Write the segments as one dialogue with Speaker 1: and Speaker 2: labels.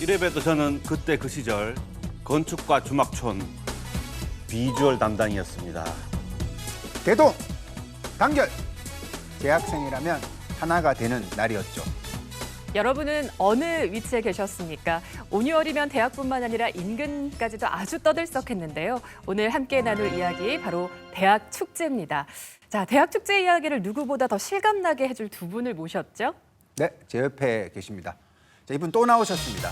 Speaker 1: 이래봬도 저는 그때 그 시절 건축과 주막촌 비주얼 담당이었습니다.
Speaker 2: 대동, 단결, 재학생이라면 하나가 되는 날이었죠.
Speaker 3: 여러분은 어느 위치에 계셨습니까? 온유월이면 대학뿐만 아니라 인근까지도 아주 떠들썩했는데요. 오늘 함께 나눌 이야기 바로 대학 축제입니다. 자, 대학 축제 이야기를 누구보다 더 실감나게 해줄 두 분을 모셨죠?
Speaker 2: 네, 제 옆에 계십니다. 자, 이분 또 나오셨습니다.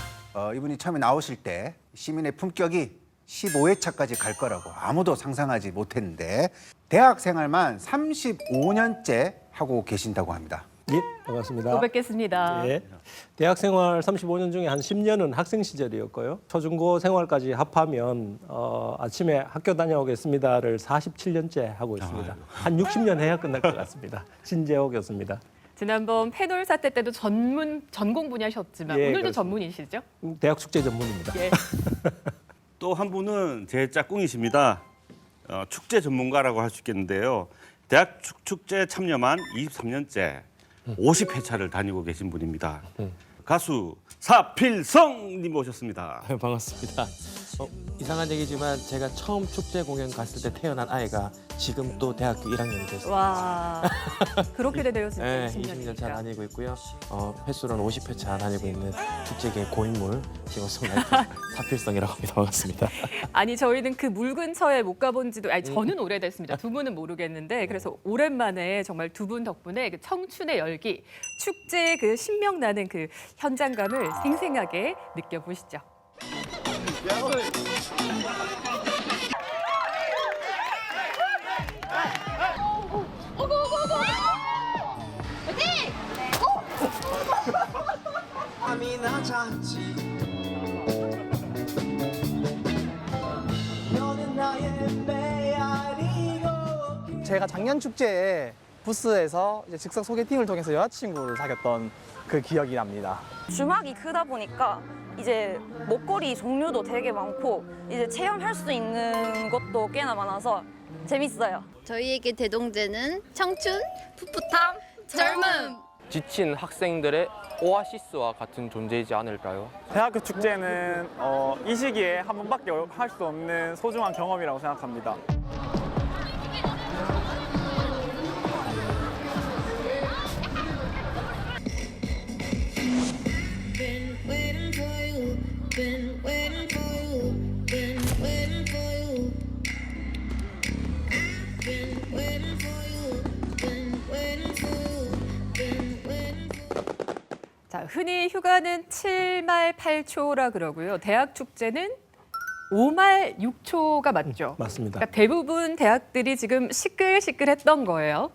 Speaker 2: 이분이 처음에 나오실 때 시민의 품격이 15회차까지 갈 거라고 아무도 상상하지 못했는데 대학 생활만 35년째 하고 계신다고 합니다.
Speaker 4: 예, 반갑습니다.
Speaker 3: 또 뵙겠습니다.
Speaker 4: 예, 대학 생활 35년 중에 한 10년은 학생 시절이었고요. 초중고 생활까지 합하면 아침에 학교 다녀오겠습니다를 47년째 하고 있습니다. 한 60년 해야 끝날 것 같습니다. 신재호 교수입니다.
Speaker 3: 지난번 패널 사태 때도 전공 분야셨지만
Speaker 4: 예,
Speaker 3: 오늘도
Speaker 4: 그렇습니다.
Speaker 3: 전문이시죠?
Speaker 4: 대학 축제 전문입니다.
Speaker 3: 예.
Speaker 1: 또 한 분은 제 짝꿍이십니다. 축제 전문가라고 할 수 있겠는데요. 대학 축제 참여만 23년째 50회차를 다니고 계신 분입니다. 가수 사필성님 모셨습니다.
Speaker 5: 아유, 반갑습니다. 이상한 얘기지만 제가 처음 축제 공연 갔을 때 태어난 아이가 지금 또 대학교 1학년이 됐어요.
Speaker 3: 와, 그렇게 되네요, 진짜.
Speaker 5: 네,
Speaker 3: 20년이니까.
Speaker 5: 20년 차 다니고 있고요. 횟수로는 50회차 다니고 있는 축제계 고인물 싱어송라이터 사필성이라고 합니다. 반갑습니다.
Speaker 3: 아니 저희는 그 물 근처에 못 가본 지도 저는 오래됐습니다. 두 분은 모르겠는데 그래서 오랜만에 정말 두 분 덕분에 그 청춘의 열기, 축제의 그 신명나는 그 현장감을 생생하게 느껴보시죠.
Speaker 6: 밤이나 잤지 너는 나의 메아리고
Speaker 7: 제가 작년 축제에 부스에서 이제 즉석 소개팅을 통해서 여자친구를 사귀었던 그 기억이 납니다.
Speaker 8: 주막이 크다 보니까 이제 먹거리 종류도 되게 많고 이제 체험할 수 있는 것도 꽤나 많아서 재밌어요.
Speaker 9: 저희에게 대동제는 청춘, 풋풋함, 젊음.
Speaker 5: 지친 학생들의 오아시스와 같은 존재이지 않을까요?
Speaker 7: 대학교 축제는 이 시기에 한 번밖에 할 수 없는 소중한 경험이라고 생각합니다.
Speaker 3: 자, 흔히 휴가는 7말 8초라 그러고요. 대학 축제는 5말 6초가 맞죠?
Speaker 4: 맞습니다.
Speaker 3: 그러니까 대부분 대학들이 지금 시끌시끌했던 거예요.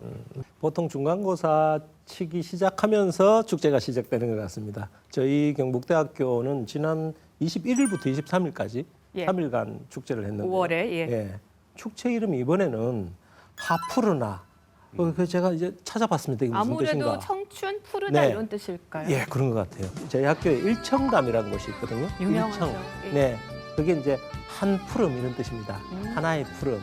Speaker 4: 보통 중간고사 치기 시작하면서 축제가 시작되는 것 같습니다. 저희 경북대학교는 지난 21일부터 23일까지
Speaker 3: 예.
Speaker 4: 3일간 축제를 했는데
Speaker 3: 5월에 예.
Speaker 4: 축제 이름이 이번에는 하푸르나 제가 이제 찾아봤습니다. 이게 무슨
Speaker 3: 아무래도
Speaker 4: 뜻인가?
Speaker 3: 청춘 푸르다
Speaker 4: 네.
Speaker 3: 이런 뜻일까요?
Speaker 4: 예, 그런 것 같아요. 저희 학교에 일청감이라는 곳이 있거든요.
Speaker 3: 유명하죠.
Speaker 4: 일청.
Speaker 3: 예.
Speaker 4: 네, 그게 이제 한 푸름 이런 뜻입니다. 하나의 푸름.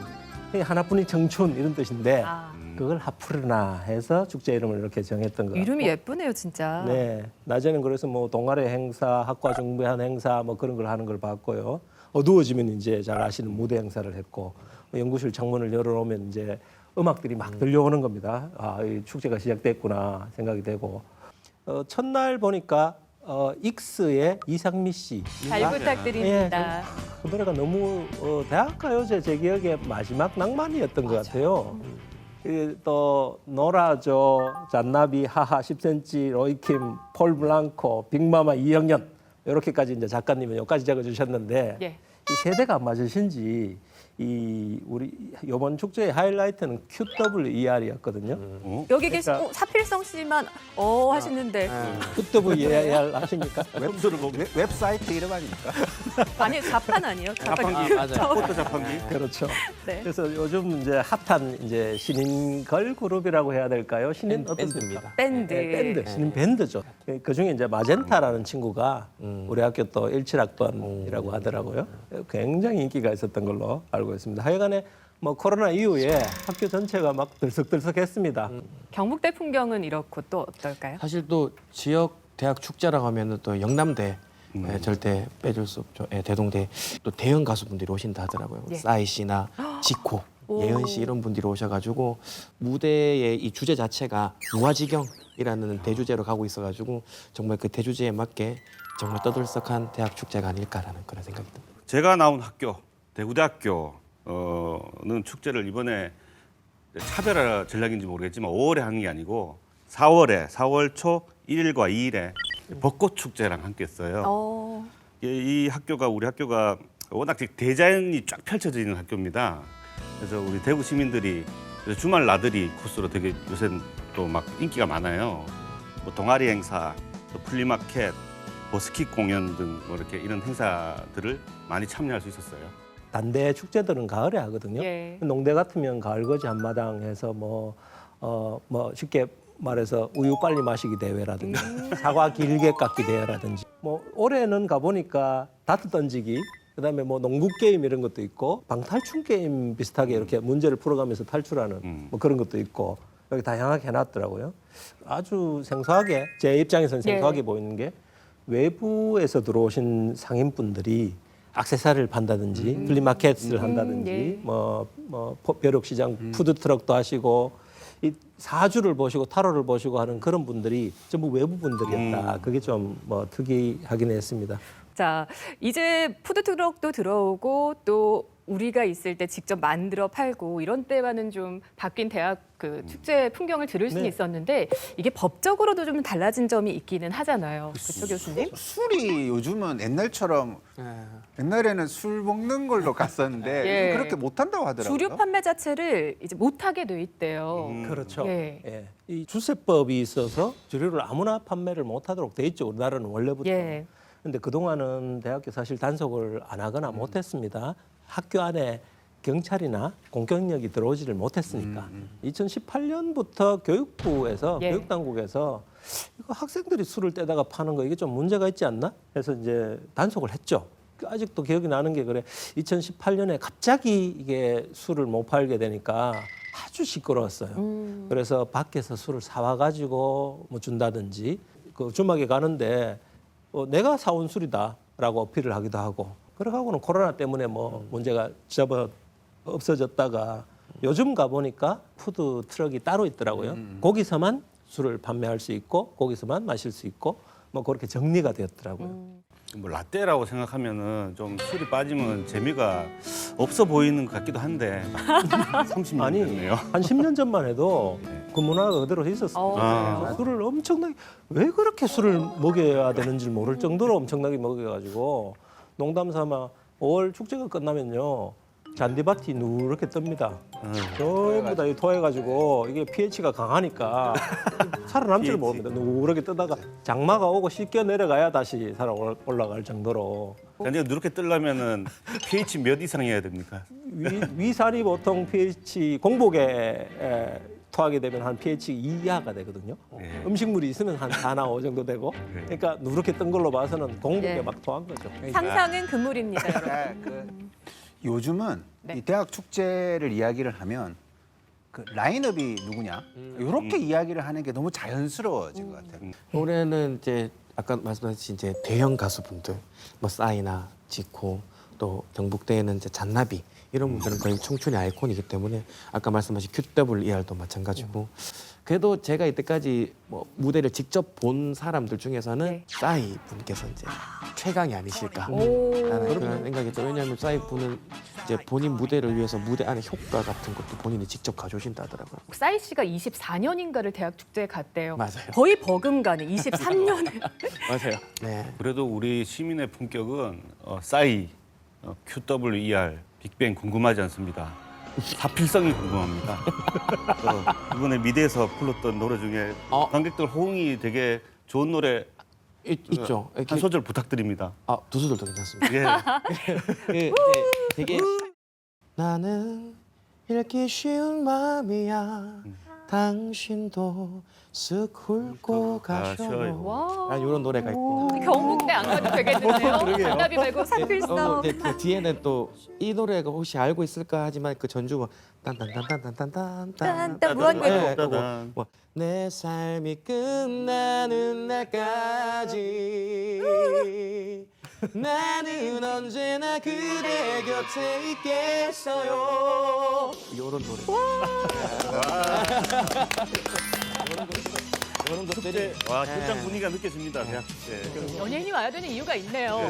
Speaker 4: 하나뿐인 청춘 이런 뜻인데
Speaker 3: 아,
Speaker 4: 그걸 하푸르나 해서 축제 이름을 이렇게 정했던 것
Speaker 3: 이름이
Speaker 4: 같고.
Speaker 3: 예쁘네요, 진짜.
Speaker 4: 네, 낮에는 그래서 뭐 동아리 행사, 학과 중부한 행사 뭐 그런 걸 하는 걸 봤고요. 어두워지면 이제 잘 아시는 무대 행사를 했고 연구실 창문을 열어놓으면 이제 음악들이 막 들려오는 겁니다. 아, 이 축제가 시작됐구나 생각이 되고 첫날 보니까 익스의 이상미 씨.
Speaker 3: 잘 부탁드립니다.
Speaker 4: 그 노래가 너무 대학가요제 제 기억에 마지막 낭만이었던 것 같아요. 또 노라조, 잔나비, 하하, 10cm, 로이킴, 폴 블랑코, 빅마마, 이영연 이렇게까지 이제 작가님은 여기까지 적어주셨는데
Speaker 3: 예.
Speaker 4: 이 세대가 안 맞으신지 이 우리 이번 축제의 하이라이트는 QWER이었거든요.
Speaker 3: 여기 계신
Speaker 4: 그러니까-
Speaker 3: 사필성 씨만 하시는데
Speaker 4: QWER 아십니까?
Speaker 2: 웹사이트 이름 아닙니까?
Speaker 3: 아니 자판 아니에요?
Speaker 1: 자판기,
Speaker 5: 맞아요.
Speaker 1: 포토 자판기.
Speaker 4: 그렇죠.
Speaker 3: 네.
Speaker 4: 그래서 요즘 이제 핫한 이제 신인 걸 그룹이라고 해야 될까요? 신인 어떻습니까?
Speaker 3: 밴드.
Speaker 4: 네, 밴드, 신인 밴드죠. 그 중에 이제 마젠타라는 친구가 우리 학교 또 17학번이라고 하더라고요. 굉장히 인기가 있었던 걸로 알고 있습니다. 하여간에 뭐 코로나 이후에 학교 전체가 막 들썩들썩했습니다.
Speaker 3: 경북대 풍경은 이렇고 또 어떨까요?
Speaker 5: 사실 또 지역 대학 축제라고 하면 또 영남대 예, 절대 빼줄 수 없죠. 예, 대동대 또 대형 가수분들이 오신다 하더라고요.
Speaker 3: 예.
Speaker 5: 싸이 씨나 지코, 예은 씨 이런 분들이 오셔가지고 무대의 이 주제 자체가 무아지경이라는 대주제로 가고 있어가지고 정말 그 대주제에 맞게 정말 떠들썩한 대학 축제가 아닐까라는 그런 생각이 듭니다.
Speaker 1: 제가 나온 학교 대구대학교는 축제를 이번에 차별화 전략인지 모르겠지만 5월에 하는 게 아니고 4월 초 1일과 2일에 벚꽃 축제랑 함께 했어요. 이 학교가 우리 학교가 워낙 대자연이 쫙 펼쳐져 있는 학교입니다. 그래서 우리 대구 시민들이 주말 나들이 코스로 되게 요새 또 막 인기가 많아요. 뭐 동아리 행사, 또 플리마켓, 뭐 스키 공연 등 뭐 이렇게 이런 행사들을 많이 참여할 수 있었어요.
Speaker 4: 단대 축제들은 가을에 하거든요.
Speaker 3: 예.
Speaker 4: 농대 같으면 가을거지 한마당 해서 뭐 쉽게 말해서 우유 빨리 마시기 대회라든지 사과 길게 깎기 대회라든지 뭐 올해는 가보니까 다트 던지기 그다음에 뭐 농구 게임 이런 것도 있고 방탈출 게임 비슷하게 이렇게 문제를 풀어가면서 탈출하는 뭐 그런 것도 있고 여기 다양하게 해놨더라고요. 아주 생소하게 제 입장에서는 생소하게 보이는 게 외부에서 들어오신 상인분들이 액세서리를 판다든지 플리마켓을 한다든지
Speaker 3: 예.
Speaker 4: 뭐 벼룩시장 푸드트럭도 하시고 이 사주를 보시고 타로를 보시고 하는 그런 분들이 전부 외부 분들이었다. 그게 좀 뭐 특이하긴 했습니다.
Speaker 3: 자, 이제 푸드트럭도 들어오고 또 우리가 있을 때 직접 만들어 팔고 이런 때와는 좀 바뀐 대학 그 축제 풍경을 들을 수는
Speaker 4: 네.
Speaker 3: 있었는데 이게 법적으로도 좀 달라진 점이 있기는 하잖아요. 그렇죠, 교수님?
Speaker 2: 술이 요즘은 옛날처럼 옛날에는 술 먹는 걸로 갔었는데
Speaker 3: 예.
Speaker 2: 요즘 그렇게 못 한다고 하더라고요.
Speaker 3: 주류 판매 자체를 이제 못하게 돼 있대요.
Speaker 4: 그렇죠.
Speaker 3: 예.
Speaker 4: 예. 이 주세법이 있어서 주류를 아무나 판매를 못하도록 돼 있죠. 우리나라는 원래부터.
Speaker 3: 예.
Speaker 4: 근데 그동안은 대학교 사실 단속을 안 하거나 못했습니다. 학교 안에 경찰이나 공권력이 들어오지를 못했으니까. 2018년부터 교육부에서
Speaker 3: 예.
Speaker 4: 교육당국에서 이거 학생들이 술을 떼다가 파는 거 이게 좀 문제가 있지 않나? 해서 이제 단속을 했죠. 아직도 기억이 나는 게 그래. 2018년에 갑자기 이게 술을 못 팔게 되니까 아주 시끄러웠어요. 그래서 밖에서 술을 사와 가지고 뭐 준다든지 그 주막에 가는데 내가 사온 술이다라고 어필을 하기도 하고 그래가고는 코로나 때문에 뭐 문제가 없어졌다가 요즘 가보니까 푸드 트럭이 따로 있더라고요. 거기서만 술을 판매할 수 있고 거기서만 마실 수 있고 뭐 그렇게 정리가 되었더라고요.
Speaker 1: 뭐 라떼라고 생각하면은 좀 술이 빠지면 재미가 없어 보이는 것 같기도 한데 30년
Speaker 4: 아니
Speaker 1: 됐네요.
Speaker 4: 한 10년 전만 해도 그 문화가 그대로 있었어요.
Speaker 1: 아.
Speaker 4: 술을 엄청나게 왜 그렇게 술을 먹여야 되는지 모를 정도로 엄청나게 먹여가지고 농담 삼아 5월 축제가 끝나면요 잔디밭이 누렇게 뜹니다. 전부 다 토해가지고 이게 pH가 강하니까 살아남지를 모릅니다. 누렇게 뜨다가 장마가 오고 씻겨 내려가야 다시 살아 올라갈 정도로.
Speaker 1: 근데 누렇게 뜨려면은 pH 몇 이상이어야 됩니까?
Speaker 4: 위산이 보통 pH 공복에 토하게 되면 한 pH 2하가 되거든요.
Speaker 1: 네.
Speaker 4: 음식물이 있으면 한 4나 5 정도 되고. 그러니까 누렇게 뜬 걸로 봐서는 공복에
Speaker 3: 예.
Speaker 4: 막 토한 거죠.
Speaker 3: 상상은 금물입니다, 여러분.
Speaker 2: 네, 요즘은
Speaker 3: 네.
Speaker 2: 이 대학 축제를 이야기를 하면 그 라인업이 누구냐 이렇게 이야기를 하는 게 너무 자연스러워진 것 같아요.
Speaker 5: 올해는 이제 아까 말씀하신 이제 대형 가수분들, 뭐 싸이나 지코 또 경북대에는 이제 잔나비 이런 분들은 거의 청춘의 아이콘이기 때문에 아까 말씀하신 QWER도 마찬가지고 그래도 제가 이때까지 뭐 무대를 직접 본 사람들 중에서는
Speaker 3: 네.
Speaker 5: 싸이 분께서 이제 최강이 아니실까
Speaker 3: 오.
Speaker 5: 라는 그런 생각이 들어요. 왜냐하면 싸이 분은 이제 본인 무대를 위해서 무대 안에 효과 같은 것도 본인이 직접 가져오신다 하더라고요.
Speaker 3: 싸이 씨가 24년인가를 대학 축제에 갔대요.
Speaker 5: 맞아요.
Speaker 3: 거의 버금가네. 23년을.
Speaker 5: 맞아요. 네.
Speaker 1: 그래도 우리 시민의 품격은 싸이, QWER, 빅뱅 궁금하지 않습니다. 사필성이 궁금합니다. 이번에 미대에서 불렀던 노래 중에 관객들 호응이 되게 좋은 노래
Speaker 5: 있죠.
Speaker 1: 한 소절 부탁드립니다.
Speaker 5: 아, 두 소절도 괜찮습니다.
Speaker 1: 예.
Speaker 5: 되게 나는 읽기 쉬운 마음이야. 당신도 쓱 훑고 가셔요.
Speaker 3: 와.
Speaker 5: 아, 이런 노래가 있고.
Speaker 3: 경북대 안 가도 되겠는데요. 잔나비 말고 사필성.
Speaker 5: 근데 그 뒤에는 또 이 노래가 혹시 알고 있을까 하지만 그 전주가 딴딴딴딴딴딴딴
Speaker 3: 무한궤도.
Speaker 5: 내 삶이 끝나는 날까지 나는 언제나 그대 곁에 있겠어요. 이런 노래. 이런 것들이
Speaker 1: 와, 현장 분위기가 느껴집니다. 대학 축제.
Speaker 3: 연예인이 와야 되는 이유가 있네요.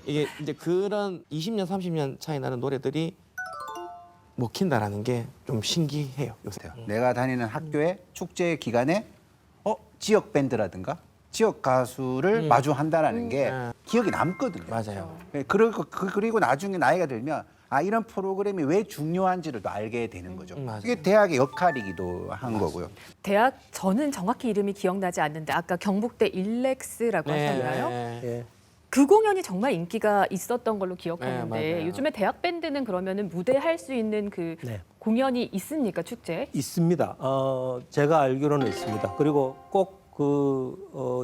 Speaker 5: 이게 이제 그런 20년, 30년 차이 나는 노래들이 먹힌다라는 게 좀 신기해요 요새.
Speaker 2: 내가 다니는 학교의 축제 기간에 지역 밴드라든가 지역 가수를 마주한다라는 게 기억이 남거든요.
Speaker 5: 맞아요.
Speaker 2: 그리고 나중에 나이가 들면 이런 프로그램이 왜 중요한지를 또 알게 되는 거죠.
Speaker 5: 맞아요.
Speaker 2: 이게 대학의 역할이기도 한 거고요.
Speaker 3: 대학 저는 정확히 이름이 기억나지 않는데 아까 경북대 일렉스라고 하셨나요?
Speaker 4: 예.
Speaker 3: 그 공연이 정말 인기가 있었던 걸로
Speaker 5: 네,
Speaker 3: 기억하는데
Speaker 5: 맞아요.
Speaker 3: 요즘에 대학 밴드는 그러면은 무대 할 수 있는 그
Speaker 4: 네.
Speaker 3: 공연이 있습니까 축제?
Speaker 4: 있습니다. 제가 알기로는 있습니다. 그리고 꼭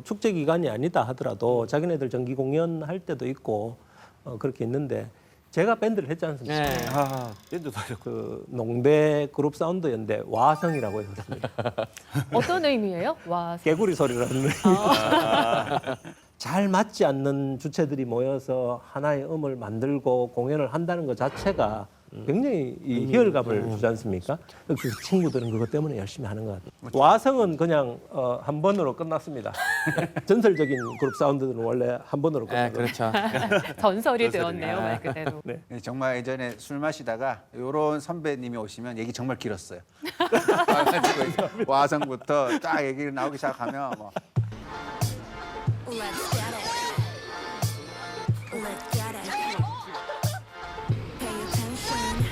Speaker 4: 축제 기간이 아니다 하더라도 자기네들 정기 공연 할 때도 있고 그렇게 있는데 제가 밴드를 했지 않습니까?
Speaker 5: 네.
Speaker 1: 밴드도 하셨고.
Speaker 4: 그 농대 그룹 사운드 연대 와성이라고 했습니다.
Speaker 3: 어떤 의미예요? 와,
Speaker 4: 개구리 소리라는 의미. 잘 맞지 않는 주체들이 모여서 하나의 음을 만들고 공연을 한다는 것 자체가 굉장히 이 희열감을 주지 않습니까? 그 친구들은 그것 때문에 열심히 하는 것 같아요. 와성은 그냥 한 번으로 끝났습니다. 전설적인 그룹 사운드들은 원래 한 번으로
Speaker 5: 네,
Speaker 4: 끝나요.
Speaker 5: 그렇죠.
Speaker 3: 전설이 되었네요 말 그대로.
Speaker 4: 네.
Speaker 2: 정말 예전에 술 마시다가 이런 선배님이 오시면 얘기 정말 길었어요. 와가지고 와성부터 딱 얘기를 나오기 시작하면 뭐
Speaker 10: Let's get it. Let's get it. Pay attention.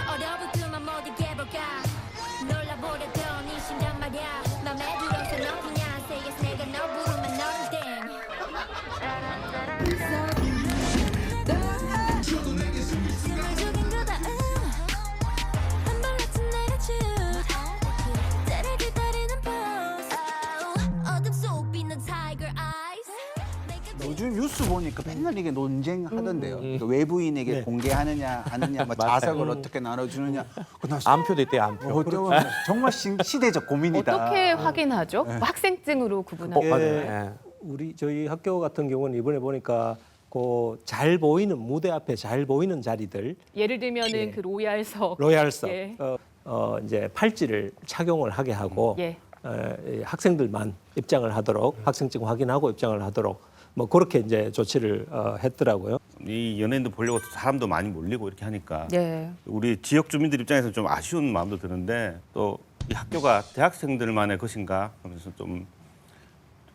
Speaker 10: 어려부터만 모두 해볼까? 놀라보려던 이 심장 말야. 맘에 들어서 너 그냥 say yes 내가 너 부르면 너는 땡. 숨을 죽인 그다음 한발 같은 내가 쭉 때를 기다리는 pose. 어둠 속 빛난 tiger eyes.
Speaker 2: 요즘 뉴스 보니까 맨날 이게 논쟁하던데요. 그 외부인에게
Speaker 4: 네.
Speaker 2: 공개하느냐 하느냐, 뭐 자석을 어떻게 나눠주느냐. 나
Speaker 5: 안표도 있대요, 안표.
Speaker 2: 정말 시대적 고민이다.
Speaker 3: 어떻게 확인하죠? 뭐 학생증으로 구분하고.
Speaker 5: 맞아요.
Speaker 4: 예.
Speaker 5: 예.
Speaker 4: 저희 학교 같은 경우는 이번에 보니까 그 잘 보이는 무대 앞에 잘 보이는 자리들
Speaker 3: 예를 들면은
Speaker 4: 예.
Speaker 3: 그 로얄석.
Speaker 4: 로얄석
Speaker 3: 예.
Speaker 4: 이제 팔찌를 착용을 하게 하고
Speaker 3: 예.
Speaker 4: 이 학생들만 입장을 하도록 학생증 확인하고 입장을 하도록 뭐 그렇게 이제 조치를 했더라고요.
Speaker 1: 이 연예인도 보려고 사람도 많이 몰리고 이렇게 하니까
Speaker 3: 예.
Speaker 1: 우리 지역 주민들 입장에서 좀 아쉬운 마음도 드는데 또 이 학교가 대학생들만의 것인가 하면서 좀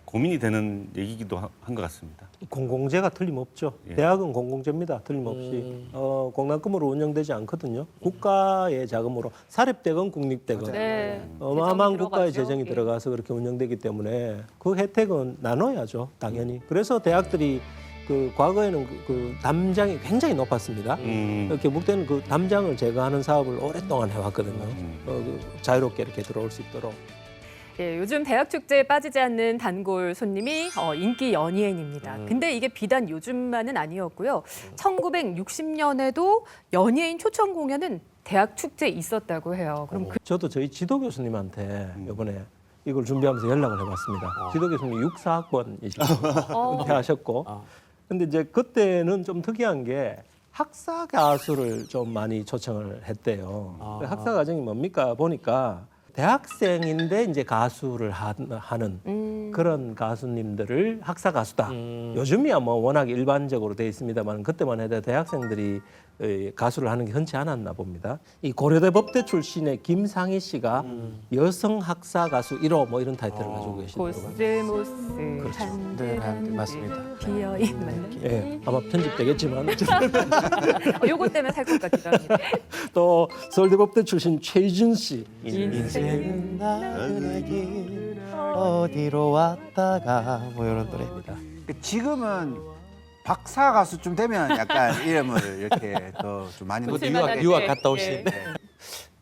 Speaker 1: 고민이 되는 얘기기도 한 것 같습니다.
Speaker 4: 공공재가 틀림없죠.
Speaker 1: 예.
Speaker 4: 대학은 공공재입니다. 틀림없이 공납금으로 운영되지 않거든요. 국가의 자금으로 사립대건 국립대건
Speaker 3: 네.
Speaker 4: 어마어마한
Speaker 3: 재정이
Speaker 4: 국가의
Speaker 3: 들어가죠.
Speaker 4: 재정이
Speaker 3: 예.
Speaker 4: 들어가서 그렇게 운영되기 때문에 그 혜택은 나눠야죠, 당연히. 그래서 대학들이 그 과거에는 그 담장이 굉장히 높았습니다. 경북대는 그 담장을 제거하는 사업을 오랫동안 해왔거든요. 그 자유롭게 이렇게 들어올 수 있도록.
Speaker 3: 예, 요즘 대학 축제에 빠지지 않는 단골 손님이 인기 연예인입니다. 근데 이게 비단 요즘만은 아니었고요. 1960년에도 연예인 초청 공연은 대학 축제에 있었다고 해요. 그럼
Speaker 4: 저도 저희 지도 교수님한테 이번에 이걸 준비하면서 연락을 해봤습니다. 지도 교수님 64학번이시고 은퇴하셨고, 근데 이제 그때는 좀 특이한 게 학사 가수를 좀 많이 초청을 했대요. 학사 과정이 뭡니까 보니까 대학생인데 이제 가수를 하는 그런 가수님들을 학사 가수다. 요즘이야 뭐 워낙 일반적으로 돼 있습니다만 그때만 해도 대학생들이 가수를 하는 게 흔치 않았나 봅니다. 이 고려대 법대 출신의 김상희 씨가 여성 학사 가수 1호 뭐 이런 타이틀을 가지고 계시더라고요.
Speaker 3: 코스모스
Speaker 5: 네,
Speaker 3: 한들
Speaker 5: 맞습니다.
Speaker 3: 비어있는
Speaker 4: 예, 아마 편집되겠지만
Speaker 3: 요거 때문에 살 것 같기도 합니다.
Speaker 4: 또 서울대법대 출신 최준 씨.
Speaker 5: 인생은 나그네길 어디로 왔다가 뭐 이런 노래입니다.
Speaker 2: 지금은 박사 가수쯤 되면 약간 이름을 이렇게 더 좀 많이
Speaker 3: 붙일만한
Speaker 5: 유학
Speaker 3: 네,
Speaker 5: 갔다 오신.
Speaker 3: 예.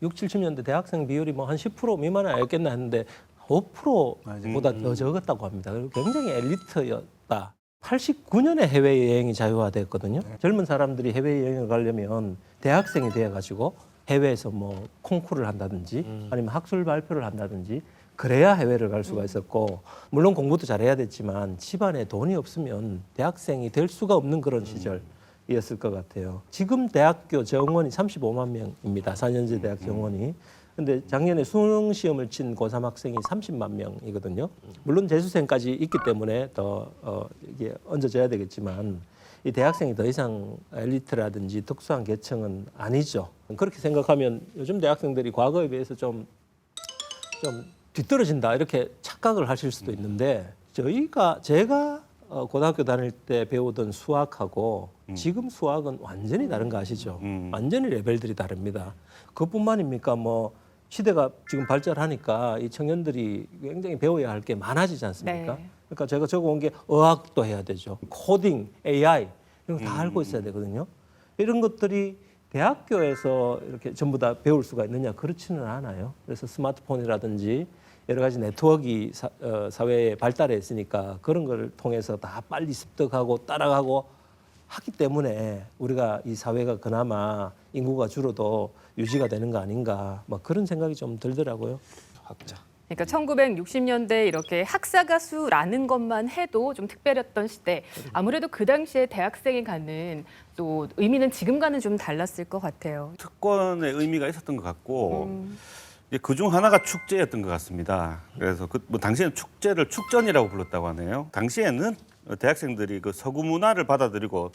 Speaker 4: 60, 70년대 대학생 비율이 뭐 한 10% 미만은 아니었겠나 했는데 5%보다 더 적었다고 합니다. 그리고 굉장히 엘리트였다. 89년에 해외여행이 자유화됐거든요. 젊은 사람들이 해외여행을 가려면 대학생이 돼가지고 해외에서 뭐 콩쿠르를 한다든지 아니면 학술 발표를 한다든지 그래야 해외를 갈 수가 있었고 물론 공부도 잘해야 됐지만 집안에 돈이 없으면 대학생이 될 수가 없는 그런 시절이었을 것 같아요. 지금 대학교 정원이 35만 명입니다. 4년제 대학 정원이. 근데 작년에 수능 시험을 친 고3 학생이 30만 명이거든요. 물론 재수생까지 있기 때문에 더 이게 얹어져야 되겠지만 이 대학생이 더 이상 엘리트라든지 특수한 계층은 아니죠. 그렇게 생각하면 요즘 대학생들이 과거에 비해서 좀 뒤떨어진다 이렇게 착각을 하실 수도 있는데 제가 고등학교 다닐 때 배우던 수학하고 지금 수학은 완전히 다른 거 아시죠? 완전히 레벨들이 다릅니다. 그것뿐만입니까? 뭐 시대가 지금 발전하니까 이 청년들이 굉장히 배워야 할 게 많아지지 않습니까?
Speaker 3: 네.
Speaker 4: 그러니까 제가 적어온 게 어학도 해야 되죠. 코딩, AI 이런 거 다 알고 있어야 되거든요. 이런 것들이 대학교에서 이렇게 전부 다 배울 수가 있느냐? 그렇지는 않아요. 그래서 스마트폰이라든지 여러 가지 네트워크가 사회에 발달해 있으니까 그런 걸 통해서 다 빨리 습득하고 따라가고 하기 때문에 우리가 이 사회가 그나마 인구가 줄어도 유지가 되는 거 아닌가 뭐 그런 생각이 좀 들더라고요.
Speaker 5: 학자.
Speaker 3: 그러니까 1960년대 이렇게 학사 가수라는 것만 해도 좀 특별했던 시대. 아무래도 그 당시에 대학생이 갖는 또 의미는 지금과는 좀 달랐을 것 같아요.
Speaker 1: 특권의 의미가 있었던 것 같고 그 중 하나가 축제였던 것 같습니다. 그래서 뭐 당시에는 축제를 축전이라고 불렀다고 하네요. 당시에는 대학생들이 그 서구 문화를 받아들이고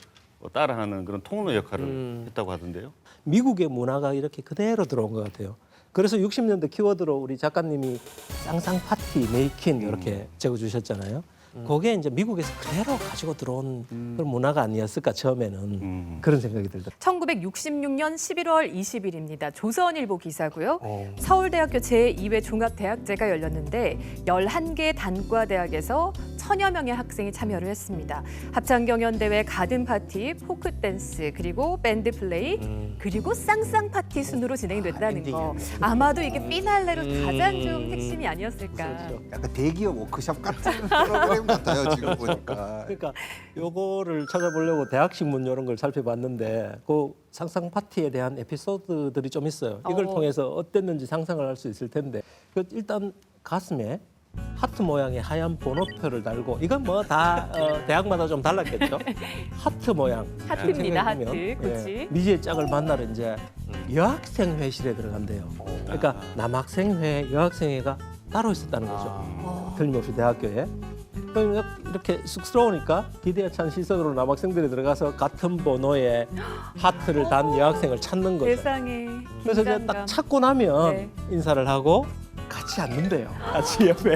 Speaker 1: 따라하는 그런 통로 역할을 했다고 하던데요.
Speaker 4: 미국의 문화가 이렇게 그대로 들어온 것 같아요. 그래서 60년대 키워드로 우리 작가님이 쌍쌍 파티 메이킹 이렇게 적어주셨잖아요. 그게 이제 미국에서 그대로 가지고 들어온 그런 문화가 아니었을까 처음에는 그런 생각이 들더라고요.
Speaker 3: 1966년 11월 20일입니다. 조선일보 기사고요. 서울대학교 제2회 종합대학제가 열렸는데 11개 단과대학에서 1000여 명의 학생이 참여를 했습니다. 합창경연대회 가든파티, 포크댄스, 그리고 밴드플레이, 그리고 쌍쌍파티 순으로 진행됐다는 거. 아마도 이게 피날레로 가장 좀 핵심이 아니었을까.
Speaker 2: 약간 대기업 워크숍 같은 프로그램 같아요 지금 보니까.
Speaker 4: 그러니까 요거를 찾아보려고 대학신문 이런 걸 살펴봤는데 그 상상 파티에 대한 에피소드들이 좀 있어요. 이걸 통해서 어땠는지 상상을 할 수 있을 텐데 일단 가슴에 하트 모양의 하얀 번호표를 달고 이건 뭐 다 대학마다 좀 달랐겠죠. 하트 모양.
Speaker 3: 하트입니다. 하트.
Speaker 4: 생각해보면,
Speaker 3: 그렇지.
Speaker 4: 미지의 짝을 만나러 이제 여학생 회실에 들어간대요. 그러니까 남학생회, 여학생회가 따로 있었다는 거죠. 틀림없이 대학교에. 그럼 이렇게 쑥스러우니까 기대에 찬 시선으로 남학생들이 들어가서 같은 번호의 하트를 단 여학생을 찾는 거죠.
Speaker 3: 세상에.
Speaker 4: 그래서 이제
Speaker 3: 긴장감.
Speaker 4: 딱 찾고 나면
Speaker 3: 네.
Speaker 4: 인사를 하고 같이 앉는데요. 같이 옆에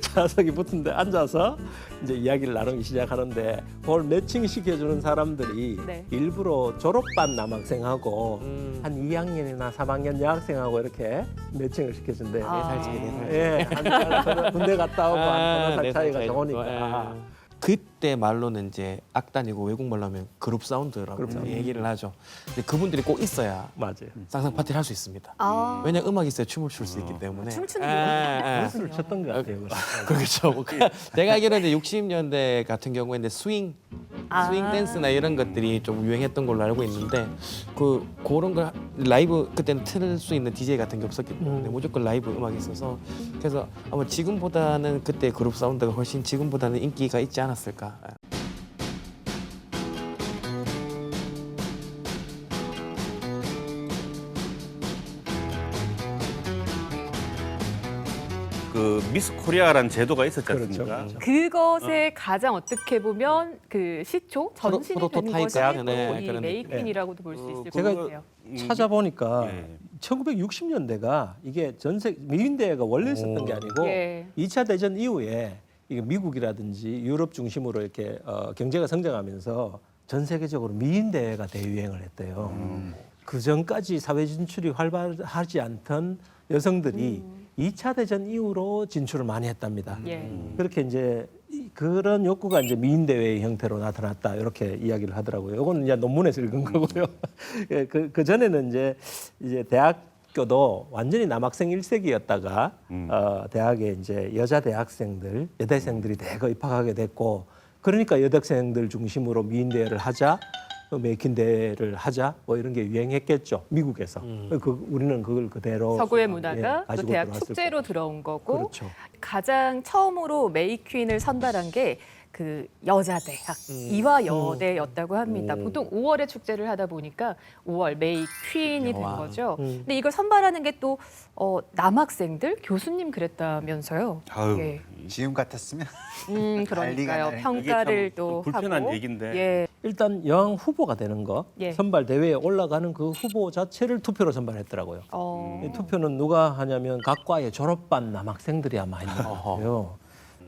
Speaker 4: 좌석이 붙은데 앉아서 이제 이야기를 나누기 시작하는데 그걸 매칭시켜주는 사람들이
Speaker 3: 네.
Speaker 4: 일부러 졸업반 남학생하고 한 2학년이나 3학년 여학생하고 이렇게 매칭을 시켜준대요.
Speaker 3: 아.
Speaker 5: 4살 차이, 4살 차이.
Speaker 4: 예, 한 살, 군대 갔다 오고 한 4살
Speaker 5: 네
Speaker 4: 차이가
Speaker 5: 살 차이.
Speaker 4: 좋으니까.
Speaker 5: 그때 말로는 이제 악단이고 외국말로 하면 그룹 사운드라고 얘기를 하죠. 근데 그분들이 꼭 있어야
Speaker 4: 맞아요.
Speaker 5: 쌍쌍 파티를 할 수 있습니다.
Speaker 3: 아.
Speaker 5: 왜냐 음악이 있어야 춤을 출 수 있기 때문에.
Speaker 3: 춤추는
Speaker 4: 무술을 쳤던 것 같아요.
Speaker 5: 그렇죠. 뭐 제가 알기로는 이제 60년대 같은 경우에는 스윙 댄스나 이런 것들이 좀 유행했던 걸로 알고 있는데 그런 걸 라이브 그때는 틀 수 있는 DJ 같은 게 없었기 때문에 무조건 라이브 음악이 있어서 그래서 아마 지금보다는 그때 그룹 사운드가 훨씬 지금보다는 인기가 있지 않았을까.
Speaker 1: 그 미스 코리아라는 제도가 있었지 않습니까?
Speaker 4: 그렇죠.
Speaker 3: 그것에 가장 어떻게 보면 그 시초 전신이 되는
Speaker 5: 프로토타입
Speaker 3: 것이
Speaker 5: 같은,
Speaker 3: 또
Speaker 5: 네,
Speaker 3: 이
Speaker 5: 그런
Speaker 3: 메이킹이라고도 볼 수 있을 것
Speaker 4: 제가
Speaker 3: 같아요.
Speaker 4: 찾아보니까
Speaker 1: 예.
Speaker 4: 1960년대가 이게 전세 미인대회가 원래 있었던 게 아니고
Speaker 3: 예.
Speaker 4: 2차 대전 이후에 이게 미국이라든지 유럽 중심으로 이렇게 경제가 성장하면서 전 세계적으로 미인대회가 대유행을 했대요. 그 전까지 사회 진출이 활발하지 않던 여성들이 2차 대전 이후로 진출을 많이 했답니다.
Speaker 3: 예.
Speaker 4: 그렇게 이제 그런 욕구가 이제 미인대회의 형태로 나타났다 이렇게 이야기를 하더라고요. 이거는 이제 논문에서 읽은 거고요. 예, 그 전에는 이제 대학교도 완전히 남학생 1세기였다가 대학에 이제 여자 대학생들, 여대생들이 대거 입학하게 됐고 그러니까 여대생들 중심으로 미인대회를 하자 메이킹 대회를 하자 뭐 이런 게 유행했겠죠. 미국에서. 우리는 그걸 그대로
Speaker 3: 서구의 문화가 또
Speaker 4: 가지고
Speaker 3: 대학
Speaker 4: 들어왔을
Speaker 3: 축제로
Speaker 4: 거고.
Speaker 3: 들어온 거고
Speaker 4: 그렇죠.
Speaker 3: 가장 처음으로 메이퀸을 선발한 게 그 여자 대학 이화여대였다고 합니다. 보통 5월에 축제를 하다 보니까 5월 메이퀸이 된
Speaker 5: 여왕.
Speaker 3: 거죠. 근데 이걸 선발하는 게 또 남학생들 교수님 그랬다면서요.
Speaker 1: 아유,
Speaker 3: 예.
Speaker 2: 지금 같았으면 난리가
Speaker 3: 그러니까요.
Speaker 2: 나네.
Speaker 3: 평가를
Speaker 1: 이게 참
Speaker 3: 또
Speaker 1: 불편한
Speaker 3: 하고.
Speaker 1: 얘기인데.
Speaker 3: 예.
Speaker 4: 일단 여왕 후보가 되는 거
Speaker 3: 예.
Speaker 4: 선발 대회에 올라가는 그 후보 자체를 투표로 선발했더라고요. 이 투표는 누가 하냐면 각 과의 졸업반 남학생들이 아마 했는 것 같아요.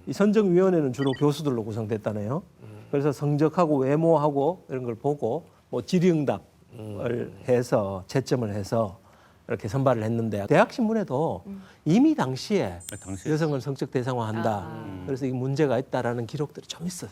Speaker 4: 이 선정위원회는 주로 교수들로 구성됐다네요. 그래서 성적하고 외모하고 이런 걸 보고 뭐 질의응답을 해서 채점을 해서 이렇게 선발을 했는데 대학 신문에도 이미 당시에 여성을 성적 대상화한다. 그래서 이 문제가 있다라는 기록들이 좀 있어요.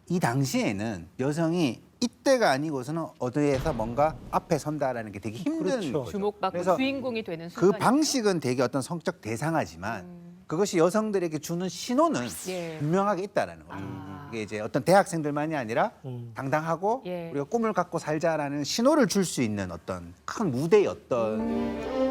Speaker 2: 이 당시에는 여성이 이때가 아니고서는 어디에서 뭔가 앞에 선다라는 게 되게 힘든
Speaker 4: 그렇죠.
Speaker 2: 거죠.
Speaker 3: 주목받고
Speaker 2: 그래서
Speaker 3: 주인공이 되는
Speaker 2: 그
Speaker 3: 순간.
Speaker 2: 방식은 되게 어떤 성적 대상하지만 그것이 여성들에게 주는 신호는
Speaker 3: 예.
Speaker 2: 분명하게 있다라는 거죠. 이게 이제 어떤 대학생들만이 아니라 당당하고
Speaker 3: 예.
Speaker 2: 우리가 꿈을 갖고 살자라는 신호를 줄 수 있는 어떤 큰 무대였던.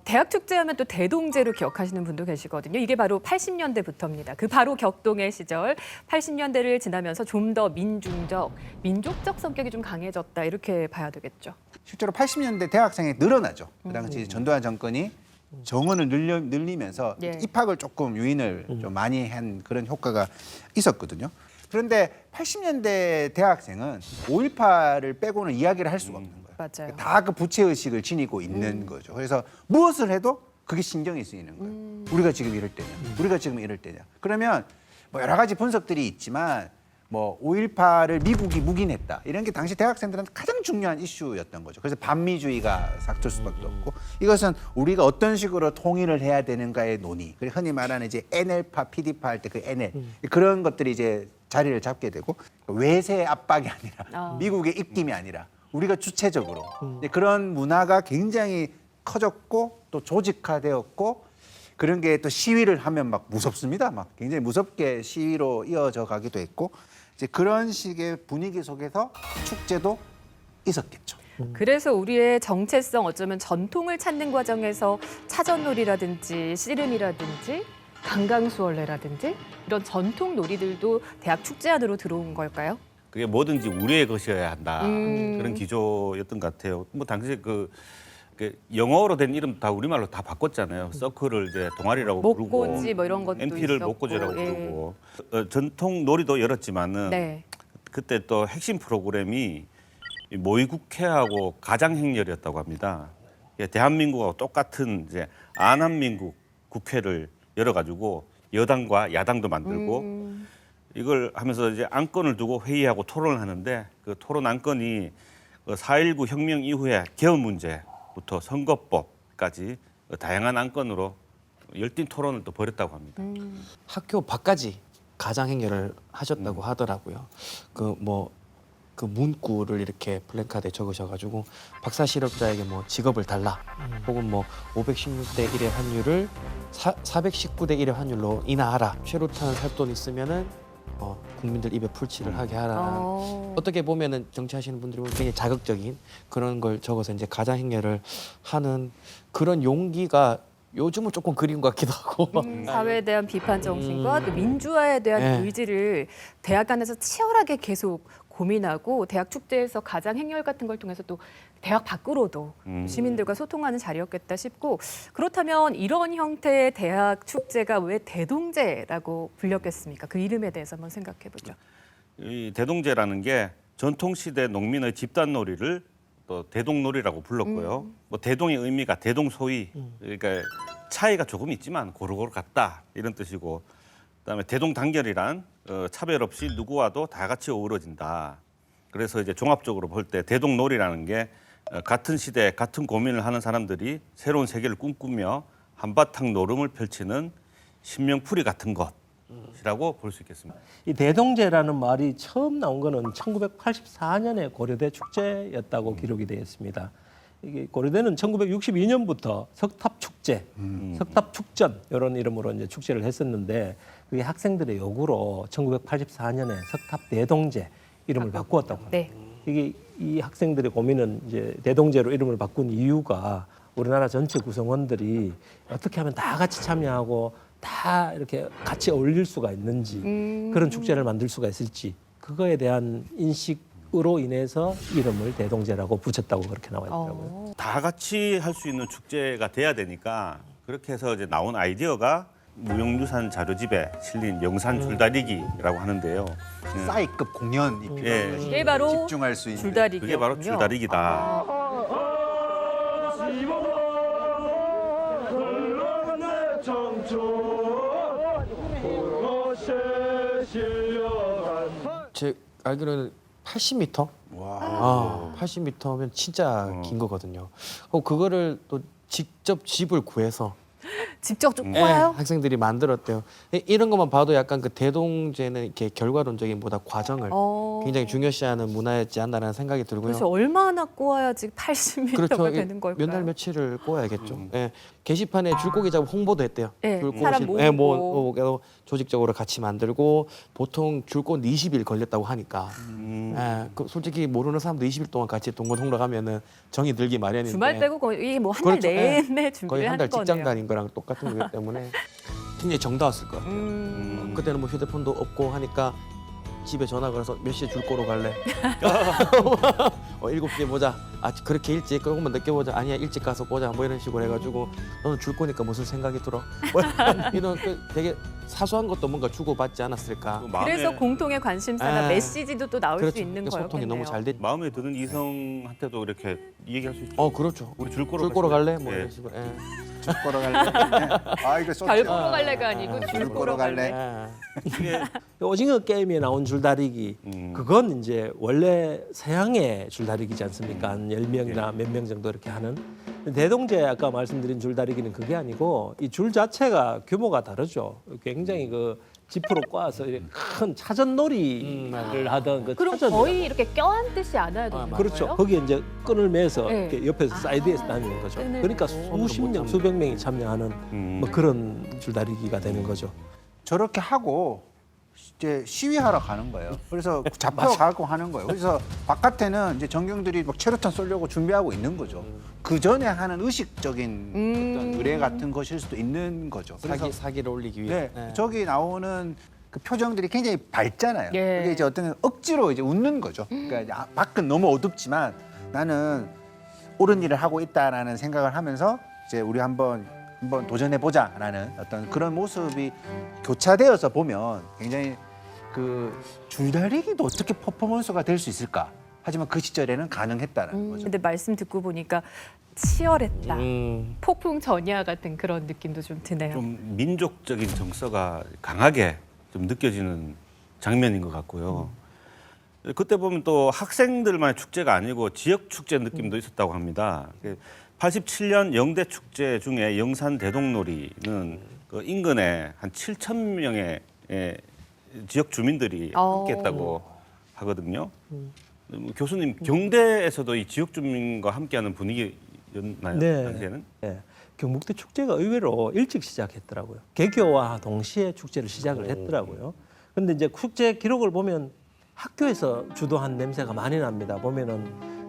Speaker 3: 대학 축제하면 또 대동제로 기억하시는 분도 계시거든요. 이게 바로 80년대부터입니다. 그 바로 격동의 시절, 80년대를 지나면서 좀 더 민족적 성격이 좀 강해졌다 이렇게 봐야 되겠죠.
Speaker 2: 실제로 80년대 대학생이 늘어나죠. 그 당시 전두환 정권이 정원을 늘리면서
Speaker 3: 예.
Speaker 2: 입학을 조금 유인을 좀 많이 한 그런 효과가 있었거든요. 그런데 80년대 대학생은 5.18을 빼고는 이야기를 할 수가 없는 거예요.
Speaker 3: 맞아요.
Speaker 2: 다 그 부채의식을 지니고 있는 거죠. 그래서 무엇을 해도 그게 신경이 쓰이는 거예요. 우리가 지금 이럴 때냐, 우리가 지금 이럴 때냐. 그러면 뭐 여러 가지 분석들이 있지만 뭐 5.18을 미국이 묵인했다 이런 게 당시 대학생들한테 가장 중요한 이슈였던 거죠. 그래서 반미주의가 삭출 수밖에 없고 이것은 우리가 어떤 식으로 통일을 해야 되는가의 논의. 그리고 흔히 말하는 이제 NL파, PD파 할 때 그 NL 그런 것들이 이제 자리를 잡게 되고 외세 압박이 아니라 미국의 입김이 아니라 우리가 주체적으로 그런 문화가 굉장히 커졌고 또 조직화되었고 그런 게 또 시위를 하면 막 무섭습니다. 막 굉장히 무섭게 시위로 이어져 가기도 했고 이제 그런 식의 분위기 속에서 축제도 있었겠죠.
Speaker 3: 그래서 우리의 정체성 어쩌면 전통을 찾는 과정에서 차전놀이라든지 씨름이라든지 강강수월래라든지 이런 전통 놀이들도 대학 축제 안으로 들어온 걸까요?
Speaker 1: 그게 뭐든지 우리의 것이어야 한다 그런 기조였던 것 같아요. 뭐 당시에 그 영어로 된 이름 다 우리말로 다 바꿨잖아요. 서클을 이제 동아리라고 부르고,
Speaker 3: 목고지 뭐 이런 것도
Speaker 1: MP를
Speaker 3: 있었고,
Speaker 1: 목고지라고
Speaker 3: 예.
Speaker 1: 부르고 전통 놀이도 열었지만은
Speaker 3: 네.
Speaker 1: 그때 또 핵심 프로그램이 이 모의국회하고 가장행렬이었다고 합니다. 대한민국하고 똑같은 이제 안한민국 국회를 열어가지고 여당과 야당도 만들고 이걸 하면서 이제 안건을 두고 회의하고 토론을 하는데 그 토론 안건이 4.19 혁명 이후에 개헌 문제부터 선거법까지 다양한 안건으로 열띤 토론을 또 벌였다고 합니다.
Speaker 5: 학교 밖까지 가장 행렬을 하셨다고 하더라고요. 그 문구를 이렇게 플래카드에 적으셔가지고 박사 실업자에게 뭐 직업을 달라, 혹은 뭐 516대 1의 환율을 419대 1의 환율로 인하하라. 최루탄 살 돈 있으면은 국민들 입에 풀칠을 하게 하라. 어떻게 보면은 정치하시는 분들이 보면 굉장히 자극적인 그런 걸 적어서 이제 가장 행렬을 하는 그런 용기가 요즘은 조금 그리운 것 같기도 하고.
Speaker 3: 사회에 대한 비판 정신과 또 민주화에 대한
Speaker 5: 네.
Speaker 3: 의지를 대학 안에서 치열하게 계속 고민하고 대학 축제에서 가장 행렬 같은 걸 통해서 또 대학 밖으로도 시민들과 소통하는 자리였겠다 싶고 그렇다면 이런 형태의 대학 축제가 왜 대동제라고 불렸겠습니까? 그 이름에 대해서 한번 생각해 보죠.
Speaker 1: 이 대동제라는 게 전통시대 농민의 집단놀이를 또 대동놀이라고 불렀고요. 뭐 대동의 의미가 대동소이, 그러니까 차이가 조금 있지만 고루고루 같다 이런 뜻이고, 그다음에 대동단결이란 차별 없이 누구와도 다 같이 어우러진다. 그래서 이제 종합적으로 볼 때 대동놀이라는 게 같은 시대 같은 고민을 하는 사람들이 새로운 세계를 꿈꾸며 한바탕 노름을 펼치는 신명풀이 같은 것이라고 볼 수 있겠습니다.
Speaker 4: 이 대동제라는 말이 처음 나온 거는 1984년에 고려대 축제였다고 기록이 되어 있습니다. 이게 고려대는 1962년부터 석탑축제, 석탑축전 이런 이름으로 이제 축제를 했었는데 그게 학생들의 요구로 1984년에 석탑대동제 이름을 바꾸었다고 합니다.
Speaker 3: 네.
Speaker 4: 이게 이 학생들의 고민은 이제 대동제로 이름을 바꾼 이유가 우리나라 전체 구성원들이 어떻게 하면 다 같이 참여하고 다 이렇게 같이 어울릴 수가 있는지 그런 축제를 만들 수가 있을지 그거에 대한 인식으로 인해서 이름을 대동제라고 붙였다고 그렇게 나와 있더라고요.
Speaker 1: 다 같이 할 수 있는 축제가 돼야 되니까 그렇게 해서 이제 나온 아이디어가 무형유산 자료집에 실린 영산 줄다리기라고 하는데요.
Speaker 2: 싸이급 공연이 필요한
Speaker 1: 예.
Speaker 2: 것이
Speaker 3: 이게 바로
Speaker 2: 집중할 수 있는.
Speaker 3: 줄다리기군요.
Speaker 1: 그게 바로 줄다리기다.
Speaker 5: 제 알기로는 80m? 와. 80m면 진짜 긴 거거든요. 그거를 또 직접 집을 구해서
Speaker 3: 직접 좀
Speaker 5: 예,
Speaker 3: 꼬아요?
Speaker 5: 학생들이 만들었대요. 이런 것만 봐도 약간 그 대동제는 이렇게 결과론적인보다 과정을 굉장히 중요시하는 문화였지 않나라는 생각이 들고요.
Speaker 3: 그래서 얼마나 꼬아야지 80m가
Speaker 5: 그렇죠.
Speaker 3: 되는 걸까요?
Speaker 5: 몇 날 며칠을 꼬아야겠죠. 예, 게시판에 줄고기 작업 홍보도 했대요.
Speaker 3: 예,
Speaker 5: 줄곧
Speaker 3: 사람 모으고.
Speaker 5: 예, 뭐 조직적으로 같이 만들고 보통 줄곧 20일 걸렸다고 하니까. 예, 그 솔직히 모르는 사람도 20일 동안 같이 동거동락 하면은 정이 들기 마련인데.
Speaker 3: 주말 빼고 거의 뭐 한 달
Speaker 5: 그렇죠. 예.
Speaker 3: 내내 준비를
Speaker 5: 거의 한
Speaker 3: 하는
Speaker 5: 달
Speaker 3: 거네요.
Speaker 5: 직장 다닌 거랑 똑같은 거기 때문에 굉장히 정다웠을 것 같아요. 그때는 뭐 휴대폰도 없고 하니까 집에 전화 걸어서 몇 시에 줄 거로 갈래? 7시에 보자. 아 그렇게 일찍 조금만 늦게 보자. 아니야 일찍 가서 보자. 뭐 이런 식으로 해가지고 너는 줄 거니까 무슨 생각이 들어? 뭐 이런 그 되게 사소한 것도 뭔가 주고받지 않았을까?
Speaker 3: 그래서 공통의 관심사나
Speaker 5: 아,
Speaker 3: 메시지도 또 나올
Speaker 5: 그렇죠.
Speaker 3: 수 있는
Speaker 5: 소통이
Speaker 3: 거였겠네요.
Speaker 5: 너무 잘 됐.
Speaker 1: 마음에 드는 이성한테도 이렇게 얘기할 수 있죠.
Speaker 5: 그렇죠.
Speaker 1: 우리 줄 거로
Speaker 5: 줄 거로 갈래? 뭐
Speaker 1: 예.
Speaker 5: 이런 식으로. 예.
Speaker 2: 줄 거러 갈래. 네. 아 이거
Speaker 3: 별
Speaker 2: 쏘죠.
Speaker 3: 보러 갈래가 아니고 줄
Speaker 2: 줄
Speaker 3: 보러
Speaker 2: 보러
Speaker 3: 갈래.
Speaker 2: 갈래.
Speaker 5: 예.
Speaker 1: 이게
Speaker 4: 오징어 게임에 나온 줄다리기 그건 이제 원래 서양의 줄다리기지 않습니까? 한 10명이나 몇 명 정도 이렇게 하는. 대동제 아까 말씀드린 줄다리기는 그게 아니고 이 줄 자체가 다르죠. 굉장히 그 지프로 꽈서 이렇게 큰 차전놀이를 하던 그
Speaker 3: 그럼
Speaker 4: 차전.
Speaker 3: 거의 이렇게 껴안듯이 안아야 되는 거예요?
Speaker 4: 그렇죠. 거기에 이제 끈을 매서
Speaker 3: 네.
Speaker 4: 이렇게 옆에서 사이드에서 다니는 거죠.
Speaker 3: 끈을
Speaker 4: 그러니까
Speaker 3: 매고.
Speaker 4: 수십 명, 수백 명이 참여하는 뭐 그런 줄다리기가 되는 거죠.
Speaker 2: 저렇게 하고 이제 시위하러 가는 거예요. 그래서 잡혀 가고 하는 거예요. 그래서 바깥에는 이제 전경들이 막 체류탄 쏘려고 준비하고 있는 거죠. 그 전에 하는 의식적인 어떤 의뢰 같은 것일 수도 있는 거죠. 그래서
Speaker 5: 사기를 올리기 위해.
Speaker 2: 네,
Speaker 5: 예.
Speaker 2: 저기 나오는 그 표정들이 굉장히 밝잖아요.
Speaker 3: 예.
Speaker 2: 그게 이제 어떤 억지로 이제 웃는 거죠. 그러니까 이제 밖은 너무 어둡지만 나는 옳은 일을 하고 있다라는 생각을 하면서 이제 우리 한번 도전해 보자라는 어떤 그런 모습이 교차되어서 보면 굉장히 그 줄다리기도 어떻게 퍼포먼스가 될 수 있을까? 하지만 그 시절에는 가능했다는 거죠.
Speaker 3: 근데 말씀 듣고 보니까 치열했다.
Speaker 5: 음.
Speaker 3: 폭풍 전야 같은 그런 느낌도 좀 드네요.
Speaker 1: 좀 민족적인 정서가 강하게 좀 느껴지는 장면인 것 같고요. 그때 보면 또 학생들만의 축제가 아니고 지역 축제 느낌도 있었다고 합니다. 87년 영대 축제 중에 영산 대동놀이는 그 인근에 한 7천 명의 지역 주민들이 함께했다고 하거든요. 교수님 경대에서도 이 지역 주민과 함께하는 분위기였나요?
Speaker 4: 네.
Speaker 1: 당시에는?
Speaker 4: 네. 경북대 축제가 의외로 일찍 시작했더라고요. 개교와 동시에 축제를 시작을 했더라고요. 그런데 이제 축제 기록을 보면 학교에서 주도한 냄새가 많이 납니다. 보면은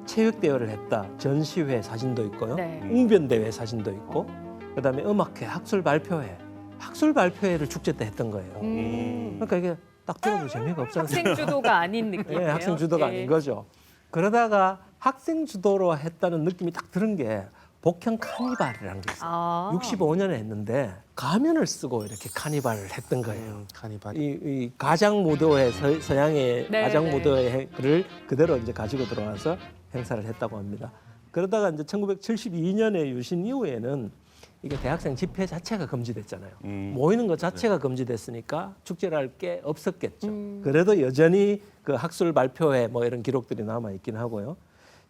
Speaker 4: 체육대회를 했다. 전시회 사진도 있고요.
Speaker 3: 네.
Speaker 4: 웅변대회 사진도 있고 그다음에 음악회, 학술 발표회를 축제 때 했던 거예요. 그러니까 이게 딱 들어도 재미가 없지 않습니까?
Speaker 3: 학생 주도가 아닌 느낌이에요.
Speaker 4: 네, 학생 주도가 아닌 거죠. 그러다가 학생 주도로 했다는 느낌이 딱 드는 게 복형 카니발이라는 게 있어요. 65년에 했는데 가면을 쓰고 이렇게 카니발을 했던 거예요.
Speaker 5: 카니발.
Speaker 4: 이 가장 무도회 서양의
Speaker 3: 네,
Speaker 4: 가장
Speaker 3: 네.
Speaker 4: 무도회를 그대로 이제 가지고 들어와서 행사를 했다고 합니다. 그러다가 이제 1972년에 유신 이후에는 이게 대학생 집회 자체가 금지됐잖아요. 모이는 것 자체가 금지됐으니까 축제를 할 게 없었겠죠. 그래도 여전히 그 학술 발표회 뭐 이런 기록들이 남아 있긴 하고요.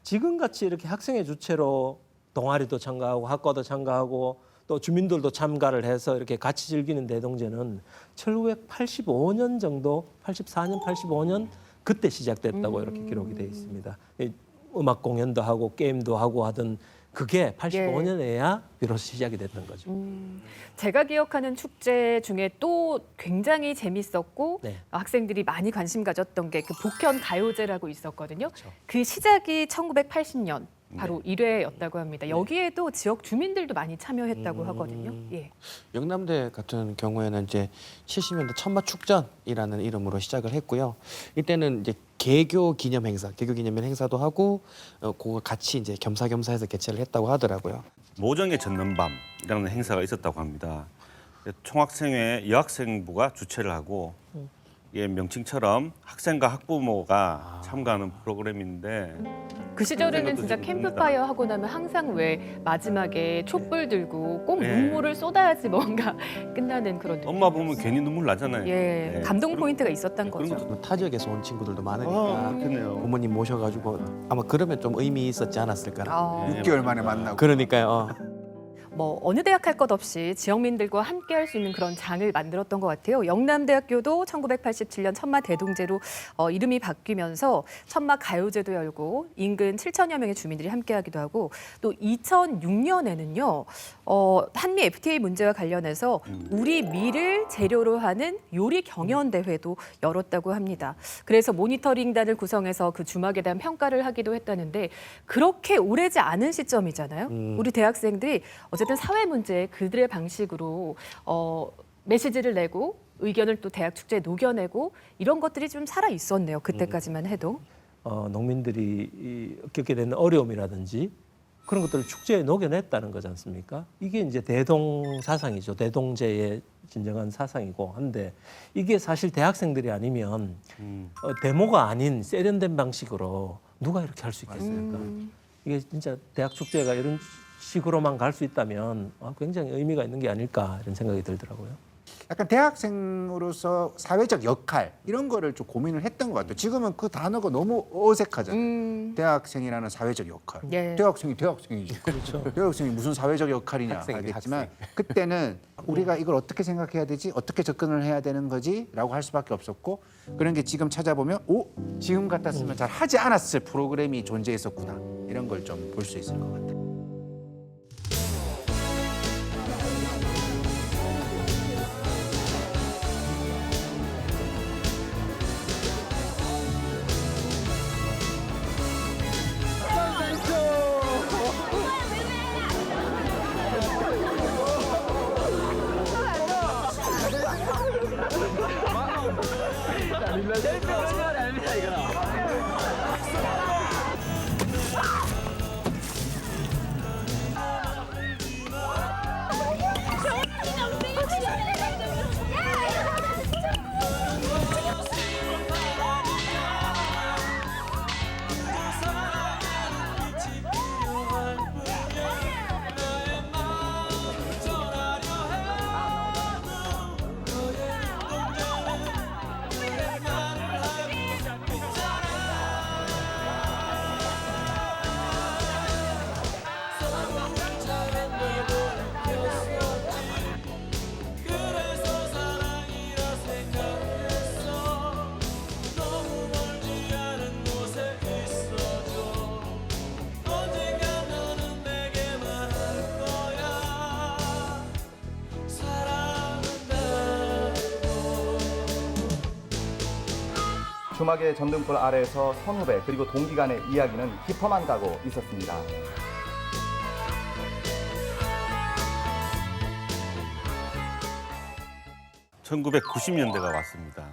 Speaker 4: 지금 같이 이렇게 학생의 주체로 동아리도 참가하고 학과도 참가하고 또 주민들도 참가를 해서 이렇게 같이 즐기는 대동제는 1985년 정도, 84년, 85년 그때 시작됐다고 이렇게 기록이 돼 있습니다. 이 음악 공연도 하고 게임도 하고 하던 그게 85년에야 비로소 시작이 됐던 거죠.
Speaker 3: 제가 기억하는 축제 중에 또 굉장히 재밌었고
Speaker 4: 네.
Speaker 3: 학생들이 많이 관심 가졌던 게 그 복현 가요제라고 있었거든요.
Speaker 4: 그렇죠.
Speaker 3: 그 시작이 1980년 바로 1회였다고 합니다. 여기에도 지역 주민들도 많이 참여했다고 하거든요. 예.
Speaker 5: 영남대 같은 경우에는 이제 70년대 천마 축전이라는 이름으로 시작을 했고요. 이때는 이제 개교 기념 행사, 개교 기념 행사도 하고 그거 같이 이제 겸사겸사해서 개최를 했다고 하더라고요.
Speaker 1: 모정의 젖는밤이라는 행사가 있었다고 합니다. 총학생회 여학생부가 주최를 하고 이게 명칭처럼 학생과 학부모가 참가하는 프로그램인데
Speaker 3: 그 시절에는 진짜
Speaker 1: 좀
Speaker 3: 캠프파이어 하고 나면 항상 왜 마지막에 촛불 들고 꼭
Speaker 1: 네.
Speaker 3: 눈물을 쏟아야지 뭔가 끝나는 그런 느낌.
Speaker 1: 엄마 보면 괜히 눈물 나잖아요.
Speaker 3: 예,
Speaker 1: 네.
Speaker 3: 감동 포인트가 있었던
Speaker 1: 그런
Speaker 3: 거죠.
Speaker 1: 것도
Speaker 5: 타 지역에서 온 친구들도 많으니까
Speaker 1: 그렇겠네요.
Speaker 5: 부모님 모셔가지고 아마 그러면 좀 의미 있었지 않았을까.
Speaker 3: 아,
Speaker 2: 6개월 만에 만나고.
Speaker 5: 그러니까요.
Speaker 3: 뭐 어느 대학 할 것 없이 지역민들과 함께 할 수 있는 그런 장을 만들었던 것 같아요. 영남대학교도 1987년 천마 대동제로 이름이 바뀌면서 천마 가요제도 열고 인근 7천여 명의 주민들이 함께하기도 하고 또 2006년에는요 한미 FTA 문제와 관련해서 우리 밀을 재료로 하는 요리 경연 대회도 열었다고 합니다. 그래서 모니터링단을 구성해서 그 주막에 대한 평가를 하기도 했다는데 그렇게 오래지 않은 시점이잖아요. 우리 대학생들이 어쨌든 사회 문제에 그들의 방식으로 메시지를 내고 의견을 또 대학 축제에 녹여내고 이런 것들이 좀 살아 있었네요. 그때까지만 해도.
Speaker 4: 농민들이 겪게 되는 어려움이라든지 그런 것들을 축제에 녹여냈다는 거지 않습니까? 이게 이제 대동 사상이죠. 대동제의 진정한 사상이고 한데 이게 사실 대학생들이 아니면 데모가 아닌 세련된 방식으로 누가 이렇게 할 수 있겠습니까? 이게 진짜 대학 축제가 이런 식으로만 갈 수 있다면 굉장히 의미가 있는 게 아닐까 이런 생각이 들더라고요.
Speaker 2: 약간 대학생으로서 사회적 역할 이런 거를 좀 고민을 했던 것 같아요. 지금은 그 단어가 너무 어색하잖아요. 대학생이라는 사회적 역할.
Speaker 3: 예.
Speaker 2: 대학생이 대학생이지. 그렇죠. 대학생이 무슨 사회적 역할이냐
Speaker 5: 학생이지,
Speaker 2: 하겠지만
Speaker 5: 학생.
Speaker 2: 그때는 우리가 이걸 어떻게 생각해야 되지? 어떻게 접근을 해야 되는 거지? 라고 할 수밖에 없었고 그런 게 지금 찾아보면 지금 같았으면 잘 하지 않았을 프로그램이 존재했었구나. 이런 걸 좀 볼 수 있을 것 같아요.
Speaker 11: 주막의 전등불 아래에서 선후배 그리고 동기 간의 이야기는 깊어만 가고 있었습니다.
Speaker 1: (1990년대가) 왔습니다.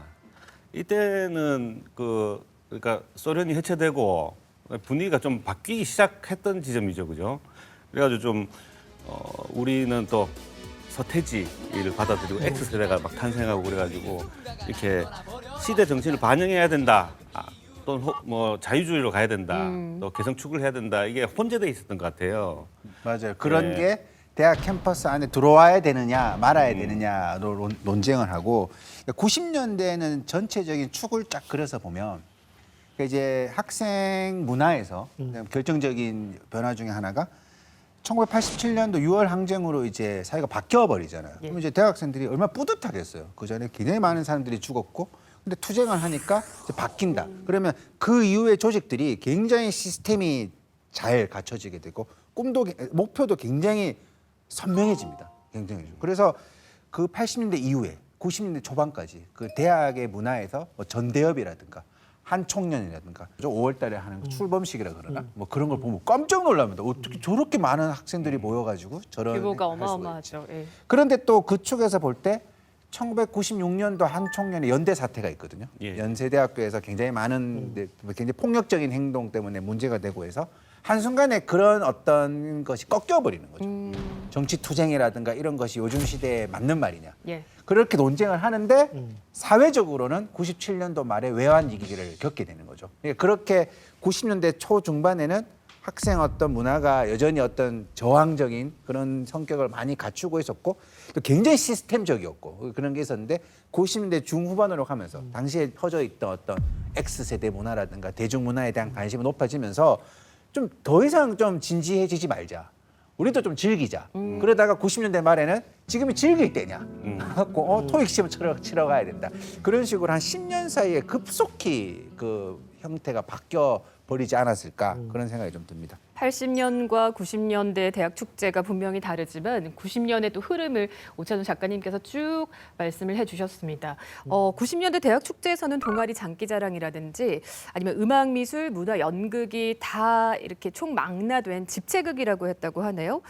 Speaker 1: 이때는 그러니까 소련이 해체되고 분위기가 좀 바뀌기 시작했던 지점이죠, 그죠? 그래가지고 좀 우리는 또 서태지를 받아들이고 X세대가 막 탄생하고 그래가지고 이렇게 시대 정신을 반영해야 된다. 또는 뭐 자유주의로 가야 된다. 또 개성축을 해야 된다. 이게 혼재돼 있었던 것 같아요.
Speaker 2: 맞아요. 그런
Speaker 1: 네.
Speaker 2: 게 대학 캠퍼스 안에 들어와야 되느냐 말아야 되느냐로 논쟁을 하고 90년대에는 전체적인 축을 쫙 그려서 보면 이제 학생 문화에서 결정적인 변화 중에 하나가 1987년도 6월 항쟁으로 이제 사회가 바뀌어 버리잖아요.
Speaker 3: 예.
Speaker 2: 그럼 이제 대학생들이 얼마나 뿌듯하겠어요. 그 전에 굉장히 많은 사람들이 죽었고, 근데 투쟁을 하니까 이제 바뀐다. 그러면 그 이후의 조직들이 굉장히 시스템이 잘 갖춰지게 되고, 목표도 굉장히 선명해집니다. 굉장히. 그래서 그 80년대 이후에 90년대 초반까지 그 대학의 문화에서 뭐 전대협이라든가 한 총련이라든가 5월 달에 하는 그 출범식이라 그러나 뭐 그런 걸 보면 깜짝 놀랍니다. 어떻게 저렇게 많은 학생들이 모여가지고 저런
Speaker 3: 규모가
Speaker 2: 행사를 할 수가
Speaker 3: 어마어마하죠. 예.
Speaker 2: 그런데 또 그 축에서 볼 때 1996년도 한 총련의 연대 사태가 있거든요.
Speaker 1: 예.
Speaker 2: 연세대학교에서 굉장히 많은 굉장히 폭력적인 행동 때문에 문제가 되고 해서 한순간에 그런 어떤 것이 꺾여버리는 거죠. 정치 투쟁이라든가 이런 것이 요즘 시대에 맞는 말이냐.
Speaker 3: 예.
Speaker 2: 그렇게 논쟁을 하는데 사회적으로는 97년도 말에 외환 위기를 겪게 되는 거죠. 그러니까 그렇게 90년대 초중반에는 학생 어떤 문화가 여전히 어떤 저항적인 그런 성격을 많이 갖추고 있었고 또 굉장히 시스템적이었고 그런 게 있었는데 90년대 중후반으로 가면서 당시에 퍼져 있던 어떤 X세대 문화라든가 대중문화에 대한 관심이 높아지면서 좀 더 이상 좀 진지해지지 말자. 우리도 좀 즐기자. 그러다가 90년대 말에는 지금이 즐길 때냐. 하고 토익 시험 치러 가야 된다. 그런 식으로 한 10년 사이에 급속히 그 형태가 바뀌어 버리지 않았을까 그런 생각이 좀 듭니다.
Speaker 3: 80년과 90년대 대학 축제가 분명히 다르지만 90년의 또 흐름을 오찬호 작가님께서 쭉 말씀을 해주셨습니다. 90년대 대학 축제에서는 동아리 장기자랑이라든지 아니면 음악, 미술, 문화, 연극이 다 이렇게 총망라된 집체극이라고 했다고 하네요.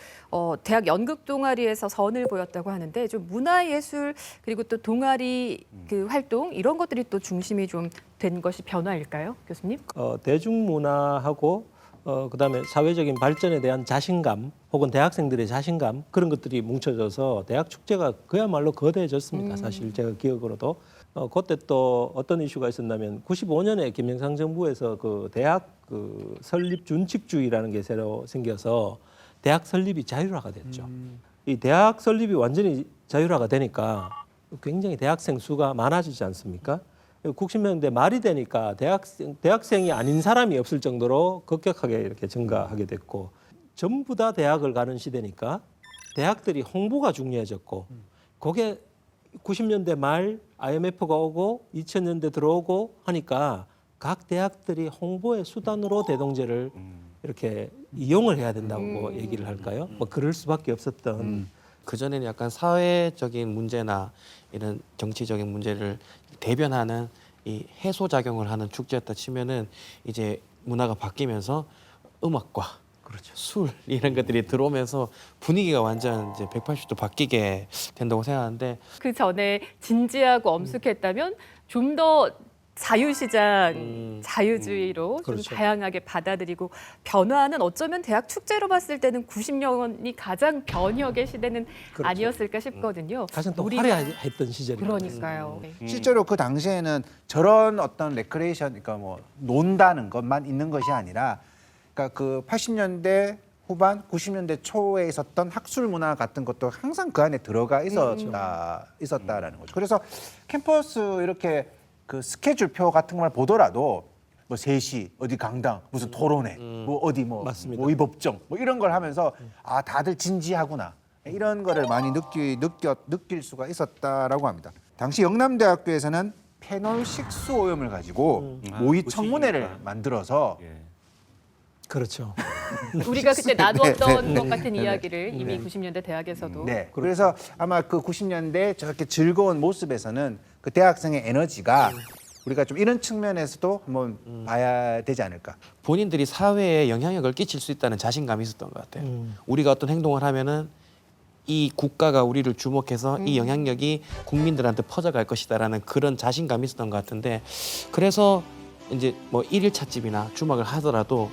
Speaker 3: 대학 연극 동아리에서 선을 보였다고 하는데 좀 문화예술 그리고 또 동아리 그 활동 이런 것들이 또 중심이 좀 된 것이 변화일까요, 교수님?
Speaker 4: 대중문화하고 그다음에 사회적인 발전에 대한 자신감 혹은 대학생들의 자신감 그런 것들이 뭉쳐져서 대학 축제가 그야말로 거대해졌습니다. 사실 제가 기억으로도 그때 또 어떤 이슈가 있었냐면 95년에 김영삼 정부에서 그 대학 그 설립 준칙주의라는 게 새로 생겨서 대학 설립이 자율화가 됐죠. 이 대학 설립이 완전히 자율화가 되니까 굉장히 대학생 수가 많아지지 않습니까? 90년대 말이 되니까 대학생이 아닌 사람이 없을 정도로 급격하게 이렇게 증가하게 됐고 전부 다 대학을 가는 시대니까 대학들이 홍보가 중요해졌고 그게 90년대 말 IMF가 오고 2000년대 들어오고 하니까 각 대학들이 홍보의 수단으로 대동제를 이렇게 이용을 해야 된다고 얘기를 할까요? 뭐 그럴 수밖에 없었던
Speaker 5: 그전에는 약간 사회적인 문제나 이런 정치적인 문제를 대변하는 이 해소 작용을 하는 축제였다 치면은 이제 문화가 바뀌면서 음악과 그렇죠. 술 이런 것들이 들어오면서 분위기가 완전 이제 180도 바뀌게 된다고 생각하는데
Speaker 3: 그 전에 진지하고 엄숙했다면 좀 더 자유시장, 자유주의로 좀
Speaker 4: 그렇죠.
Speaker 3: 다양하게 받아들이고 변화는 어쩌면 대학 축제로 봤을 때는 90년이 가장 변혁의 시대는
Speaker 4: 그렇죠.
Speaker 3: 아니었을까 싶거든요.
Speaker 4: 가장 또
Speaker 3: 우리가-
Speaker 4: 화려했던 시절이죠.
Speaker 3: 그러니까요. 네.
Speaker 2: 실제로 그 당시에는 저런 어떤 레크레이션, 그러니까 뭐 논다는 것만 있는 것이 아니라, 그러니까 그 80년대 후반, 90년대 초에 있었던 학술 문화 같은 것도 항상 그 안에 들어가 있었다라는 거죠. 그래서 캠퍼스 이렇게 그 스케줄표 같은 걸 보더라도 뭐 3시 어디 강당 무슨 토론회 뭐 어디 뭐
Speaker 4: 맞습니다.
Speaker 2: 모의법정 뭐 이런 걸 하면서 아 다들 진지하구나 이런 거를 많이 느낄 수가 있었다라고 합니다. 당시 영남대학교에서는 패널 식수 오염을 가지고 모의 청문회를 만들어서
Speaker 4: 그렇죠.
Speaker 3: 우리가 그때 나누었던
Speaker 2: 네.
Speaker 3: 것 같은 이야기를 이미 90년대 대학에서도
Speaker 2: 네. 그래서 아마 그 90년대 저렇게 즐거운 모습에서는 그 대학생의 에너지가 우리가 좀 이런 측면에서도 한번 봐야 되지 않을까.
Speaker 5: 본인들이 사회에 영향력을 끼칠 수 있다는 자신감이 있었던 것 같아요. 우리가 어떤 행동을 하면은 이 국가가 우리를 주목해서 이 영향력이 국민들한테 퍼져갈 것이다라는 그런 자신감이 있었던 것 같은데 그래서 이제 뭐 일일 찻집이나 주막을 하더라도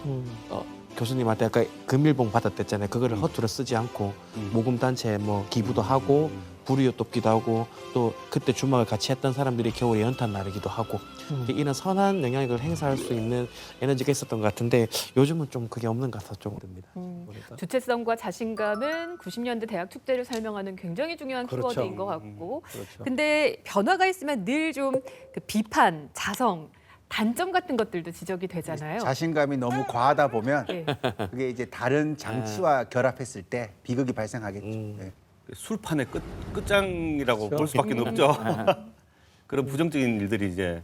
Speaker 5: 교수님한테 아까 금일봉 받았댔잖아요. 그거를 허투루 쓰지 않고 모금 단체에 뭐 기부도 하고 불이웃 돕기도 하고 또 그때 주막을 같이 했던 사람들이 겨울에 연탄 나르기도 하고 이런 선한 영향력을 행사할 수 있는 에너지가 있었던 것 같은데 요즘은 좀 그게 없는 것 같아서 좀 듭니다.
Speaker 3: 주체성과 자신감은 90년대 대학 축제를 설명하는 굉장히 중요한
Speaker 4: 그렇죠.
Speaker 3: 키워드인 것 같고
Speaker 4: 그렇죠.
Speaker 3: 근데 변화가 있으면 늘 좀 그 비판, 자성 단점 같은 것들도 지적이 되잖아요.
Speaker 2: 자신감이 너무 과하다 보면
Speaker 3: 네.
Speaker 2: 그게 이제 다른 장치와 결합했을 때 비극이 발생하겠죠. 네.
Speaker 1: 술판의 끝장이라고 볼 수밖에 없죠. 그런 부정적인 일들이 이제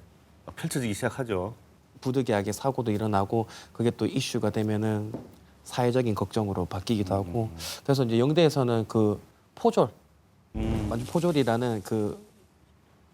Speaker 1: 펼쳐지기 시작하죠.
Speaker 5: 부득이하게 사고도 일어나고 그게 또 이슈가 되면은 사회적인 걱정으로 바뀌기도 하고 그래서 이제 영대에서는 그 포졸, 완전 포졸이라는 그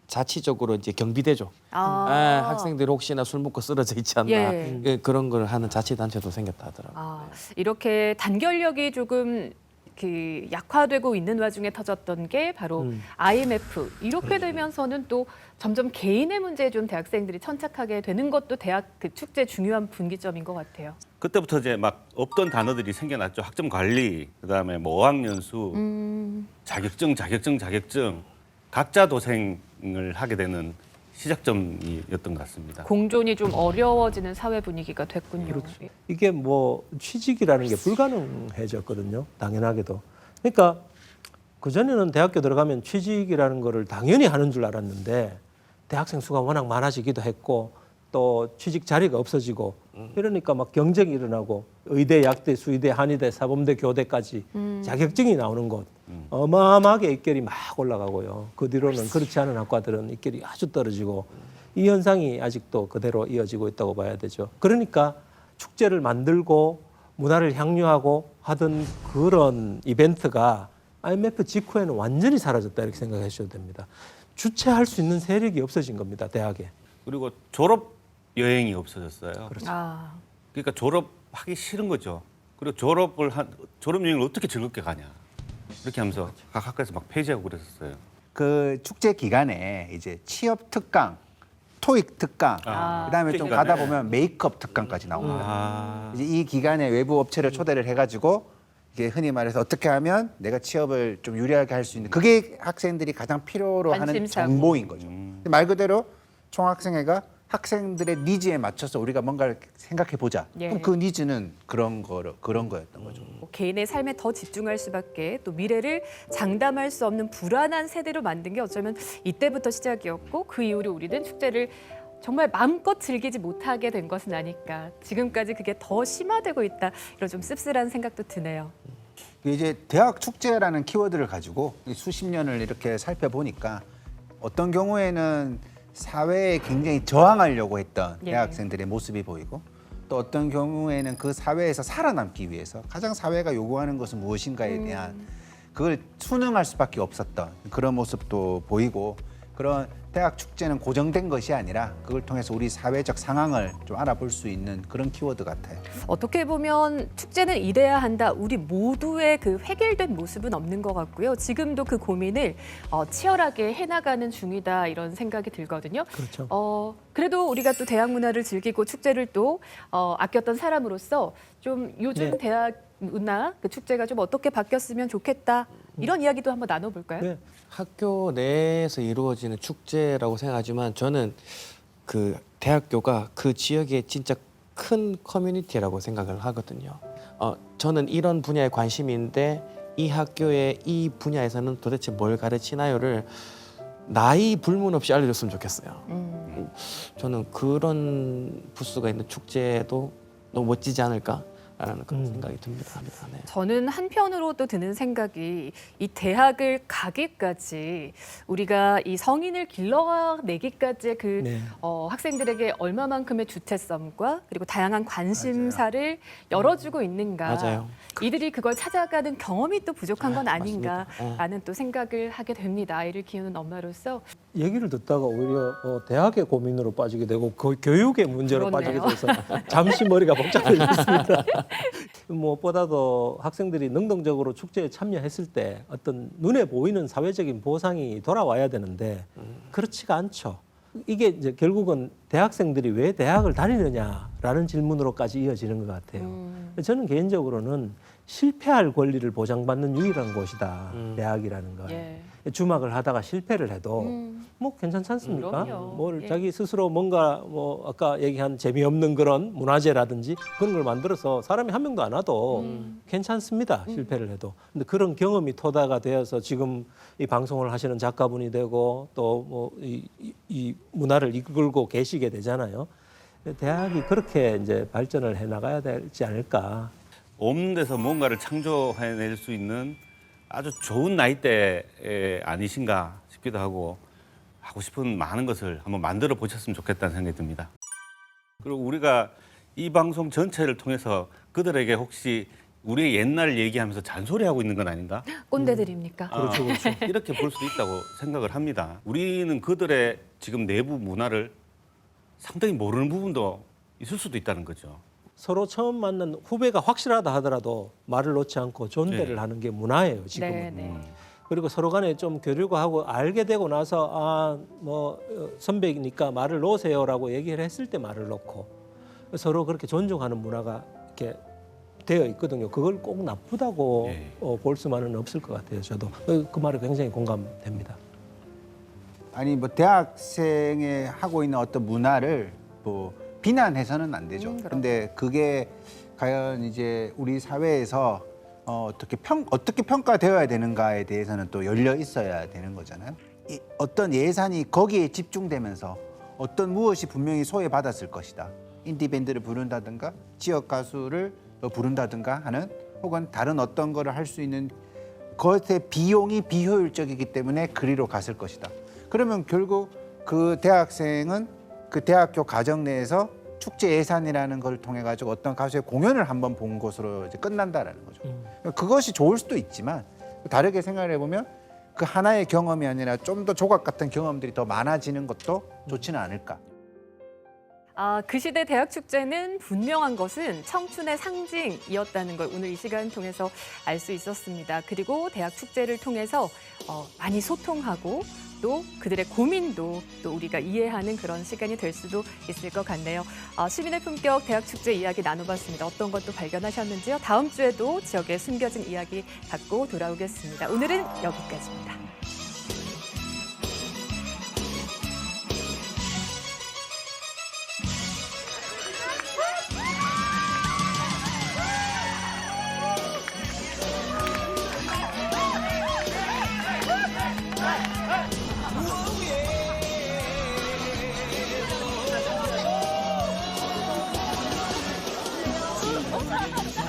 Speaker 5: 자치적으로 이제 경비대죠. 학생들이 혹시나 술 먹고 쓰러져 있지 않나 예, 그런 걸 하는 자치단체도 생겼다 하더라고요.
Speaker 3: 이렇게 단결력이 조금 그 약화되고 있는 와중에 터졌던 게 바로 IMF. 이렇게 되면서는 또 점점 개인의 문제에 좀 대학생들이 천착하게 되는 것도 대학 그 축제 중요한 분기점인 것 같아요.
Speaker 1: 그때부터 이제 막 없던 단어들이 생겨났죠. 학점 관리, 그다음에 뭐 어학연수, 자격증. 각자 도생을 하게 되는 시작점이었던 것 같습니다.
Speaker 3: 공존이 좀 어려워지는 사회 분위기가 됐군요.
Speaker 4: 그렇죠. 이게 뭐 취직이라는 게 불가능해졌거든요. 당연하게도. 그러니까 그전에는 대학교 들어가면 취직이라는 거를 당연히 하는 줄 알았는데 대학생 수가 워낙 많아지기도 했고 또 취직 자리가 없어지고 이러니까 막 경쟁이 일어나고 의대, 약대, 수의대, 한의대, 사범대, 교대까지 자격증이 나오는 곳 어마어마하게 입결이 막 올라가고요. 그 뒤로는 그렇지 않은 학과들은 입결이 아주 떨어지고 이 현상이 아직도 그대로 이어지고 있다고 봐야 되죠. 그러니까 축제를 만들고 문화를 향유하고 하던 그런 이벤트가 IMF 직후에는 완전히 사라졌다 이렇게 생각하셔도 됩니다. 주최할 수 있는 세력이 없어진 겁니다. 대학에.
Speaker 1: 그리고 졸업 여행이 없어졌어요.
Speaker 4: 그렇죠.
Speaker 1: 그러니까 졸업하기 싫은 거죠. 그리고 졸업 여행을 어떻게 즐겁게 가냐. 이렇게 하면서 각 학교에서 막 폐지하고 그랬었어요.
Speaker 2: 그 축제 기간에 이제 취업 특강, 토익 특강, 그다음에 좀
Speaker 1: 축제
Speaker 2: 가다
Speaker 1: 기간에.
Speaker 2: 보면 메이크업 특강까지 나옵니다. 이제 이 기간에 외부 업체를 초대를 해가지고 이게 흔히 말해서 어떻게 하면 내가 취업을 좀 유리하게 할 수 있는 그게 학생들이 가장 필요로 하는
Speaker 3: 관심사고.
Speaker 2: 정보인 거죠. 말 그대로 총학생회가 학생들의 니즈에 맞춰서 우리가 뭔가를 생각해 보자.
Speaker 3: 예.
Speaker 2: 그럼 그 니즈는 그런 거였던 거죠.
Speaker 3: 개인의 삶에 더 집중할 수밖에 또 미래를 장담할 수 없는 불안한 세대로 만든 게 어쩌면 이때부터 시작이었고 그 이후로 우리는 축제를 정말 마음껏 즐기지 못하게 된 것은 아닐까. 지금까지 그게 더 심화되고 있다. 이런 좀 씁쓸한 생각도 드네요.
Speaker 2: 이제 대학 축제라는 키워드를 가지고 수십 년을 이렇게 살펴보니까 어떤 경우에는 사회에 굉장히 저항하려고 했던
Speaker 3: 예.
Speaker 2: 대학생들의 모습이 보이고 또 어떤 경우에는 그 사회에서 살아남기 위해서 가장 사회가 요구하는 것은 무엇인가에 대한 그걸 순응할 수밖에 없었던 그런 모습도 보이고 그런 대학 축제는 고정된 것이 아니라 그걸 통해서 우리 사회적 상황을 좀 알아볼 수 있는 그런 키워드 같아요.
Speaker 3: 어떻게 보면 축제는 이래야 한다. 우리 모두의 그 획일된 모습은 없는 것 같고요. 지금도 그 고민을 치열하게 해나가는 중이다 이런 생각이 들거든요.
Speaker 4: 그렇죠.
Speaker 3: 그래도 우리가 또 대학 문화를 즐기고 축제를 또 아꼈던 사람으로서 좀 요즘
Speaker 4: 네.
Speaker 3: 대학 문화 그 축제가 좀 어떻게 바뀌었으면 좋겠다 이런 이야기도 한번 나눠볼까요?
Speaker 4: 네.
Speaker 5: 학교 내에서 이루어지는 축제라고 생각하지만 저는 그 대학교가 그 지역의 진짜 큰 커뮤니티라고 생각을 하거든요. 저는 이런 분야에 관심인데 이 학교의 이 분야에서는 도대체 뭘 가르치나요를 나이 불문 없이 알려줬으면 좋겠어요. 저는 그런 부스가 있는 축제도 너무 멋지지 않을까라는 그런 생각이 듭니다. 네.
Speaker 3: 저는 한편으로 또 드는 생각이 이 대학을 가기까지 우리가 이 성인을 길러내기까지의 그
Speaker 4: 네.
Speaker 3: 학생들에게 얼마만큼의 주체성과 그리고 다양한 관심사를 열어주고 있는가.
Speaker 5: 맞아요.
Speaker 3: 이들이 그걸 찾아가는 경험이 또 부족한 건
Speaker 5: 맞습니다.
Speaker 3: 아닌가라는 또 생각을 하게 됩니다. 아이를 키우는 엄마로서.
Speaker 4: 얘기를 듣다가 오히려 대학의 고민으로 빠지게 되고 교육의 문제로
Speaker 3: 그렇네요.
Speaker 4: 빠지게 돼서 잠시 머리가 복잡해졌습니다. 무엇보다도 학생들이 능동적으로 축제에 참여했을 때 어떤 눈에 보이는 사회적인 보상이 돌아와야 되는데 그렇지가 않죠. 이게 이제 결국은 대학생들이 왜 대학을 다니느냐라는 질문으로까지 이어지는 것 같아요. 저는 개인적으로는 실패할 권리를 보장받는 유일한 곳이다. 대학이라는 거.
Speaker 3: 예.
Speaker 4: 주막을 하다가 실패를 해도 뭐 괜찮지 않습니까?
Speaker 3: 그럼요.
Speaker 4: 뭘
Speaker 3: 예.
Speaker 4: 자기 스스로 뭔가 뭐 아까 얘기한 재미없는 그런 문화재라든지 그런 걸 만들어서 사람이 한 명도 안 와도 괜찮습니다. 실패를 해도. 근데 그런 경험이 토대가 되어서 지금 이 방송을 하시는 작가분이 되고 또 뭐 이 문화를 이끌고 계시게 되잖아요. 대학이 그렇게 이제 발전을 해 나가야 되지 않을까.
Speaker 1: 없는 데서 뭔가를 창조해낼 수 있는 아주 좋은 나이대 아니신가 싶기도 하고 하고 싶은 많은 것을 한번 만들어 보셨으면 좋겠다는 생각이 듭니다. 그리고 우리가 이 방송 전체를 통해서 그들에게 혹시 우리의 옛날 얘기하면서 잔소리하고 있는 건 아닌가?
Speaker 3: 꼰대들입니까?
Speaker 4: 그렇죠, 그렇죠.
Speaker 1: 이렇게 볼 수도 있다고 생각을 합니다. 우리는 그들의 지금 내부 문화를 상당히 모르는 부분도 있을 수도 있다는 거죠.
Speaker 4: 서로 처음 만난 후배가 확실하다 하더라도 말을 놓지 않고 존대를
Speaker 1: 네.
Speaker 4: 하는 게 문화예요, 지금은.
Speaker 3: 네, 네.
Speaker 4: 그리고 서로 간에 좀 교류가 하고 알게 되고 나서 선배니까 말을 놓으세요라고 얘기를 했을 때 말을 놓고 서로 그렇게 존중하는 문화가 이렇게 되어 있거든요. 그걸 꼭 나쁘다고
Speaker 1: 네.
Speaker 4: 볼 수만은 없을 것 같아요. 저도 그 말에 굉장히 공감됩니다.
Speaker 2: 아니 뭐 대학생이 하고 있는 어떤 문화를 뭐 비난해서는 안 되죠. 근데 그게 과연 이제 우리 사회에서 어떻게 평가되어야 되는가에 대해서는 또 열려 있어야 되는 거잖아요. 어떤 예산이 거기에 집중되면서 어떤 무엇이 분명히 소외받았을 것이다. 인디 밴드를 부른다든가 지역 가수를 부른다든가 하는 혹은 다른 어떤 거를 할 수 있는 그것의 비용이 비효율적이기 때문에 그리로 갔을 것이다. 그러면 결국 그 대학생은 그 대학교 과정 내에서 축제 예산이라는 걸 통해 가지고 어떤 가수의 공연을 한번 본 것으로 이제 끝난다라는 거죠. 그것이 좋을 수도 있지만 다르게 생각해 보면 그 하나의 경험이 아니라 좀 더 조각 같은 경험들이 더 많아지는 것도 좋지는 않을까.
Speaker 3: 그 시대 대학 축제는 분명한 것은 청춘의 상징이었다는 걸 오늘 이 시간 통해서 알 수 있었습니다. 그리고 대학 축제를 통해서 많이 소통하고 또 그들의 고민도 또 우리가 이해하는 그런 시간이 될 수도 있을 것 같네요. 시민의 품격 대학 축제 이야기 나눠봤습니다. 어떤 것도 발견하셨는지요? 다음 주에도 지역의 숨겨진 이야기 갖고 돌아오겠습니다. 오늘은 여기까지입니다.
Speaker 10: Oh,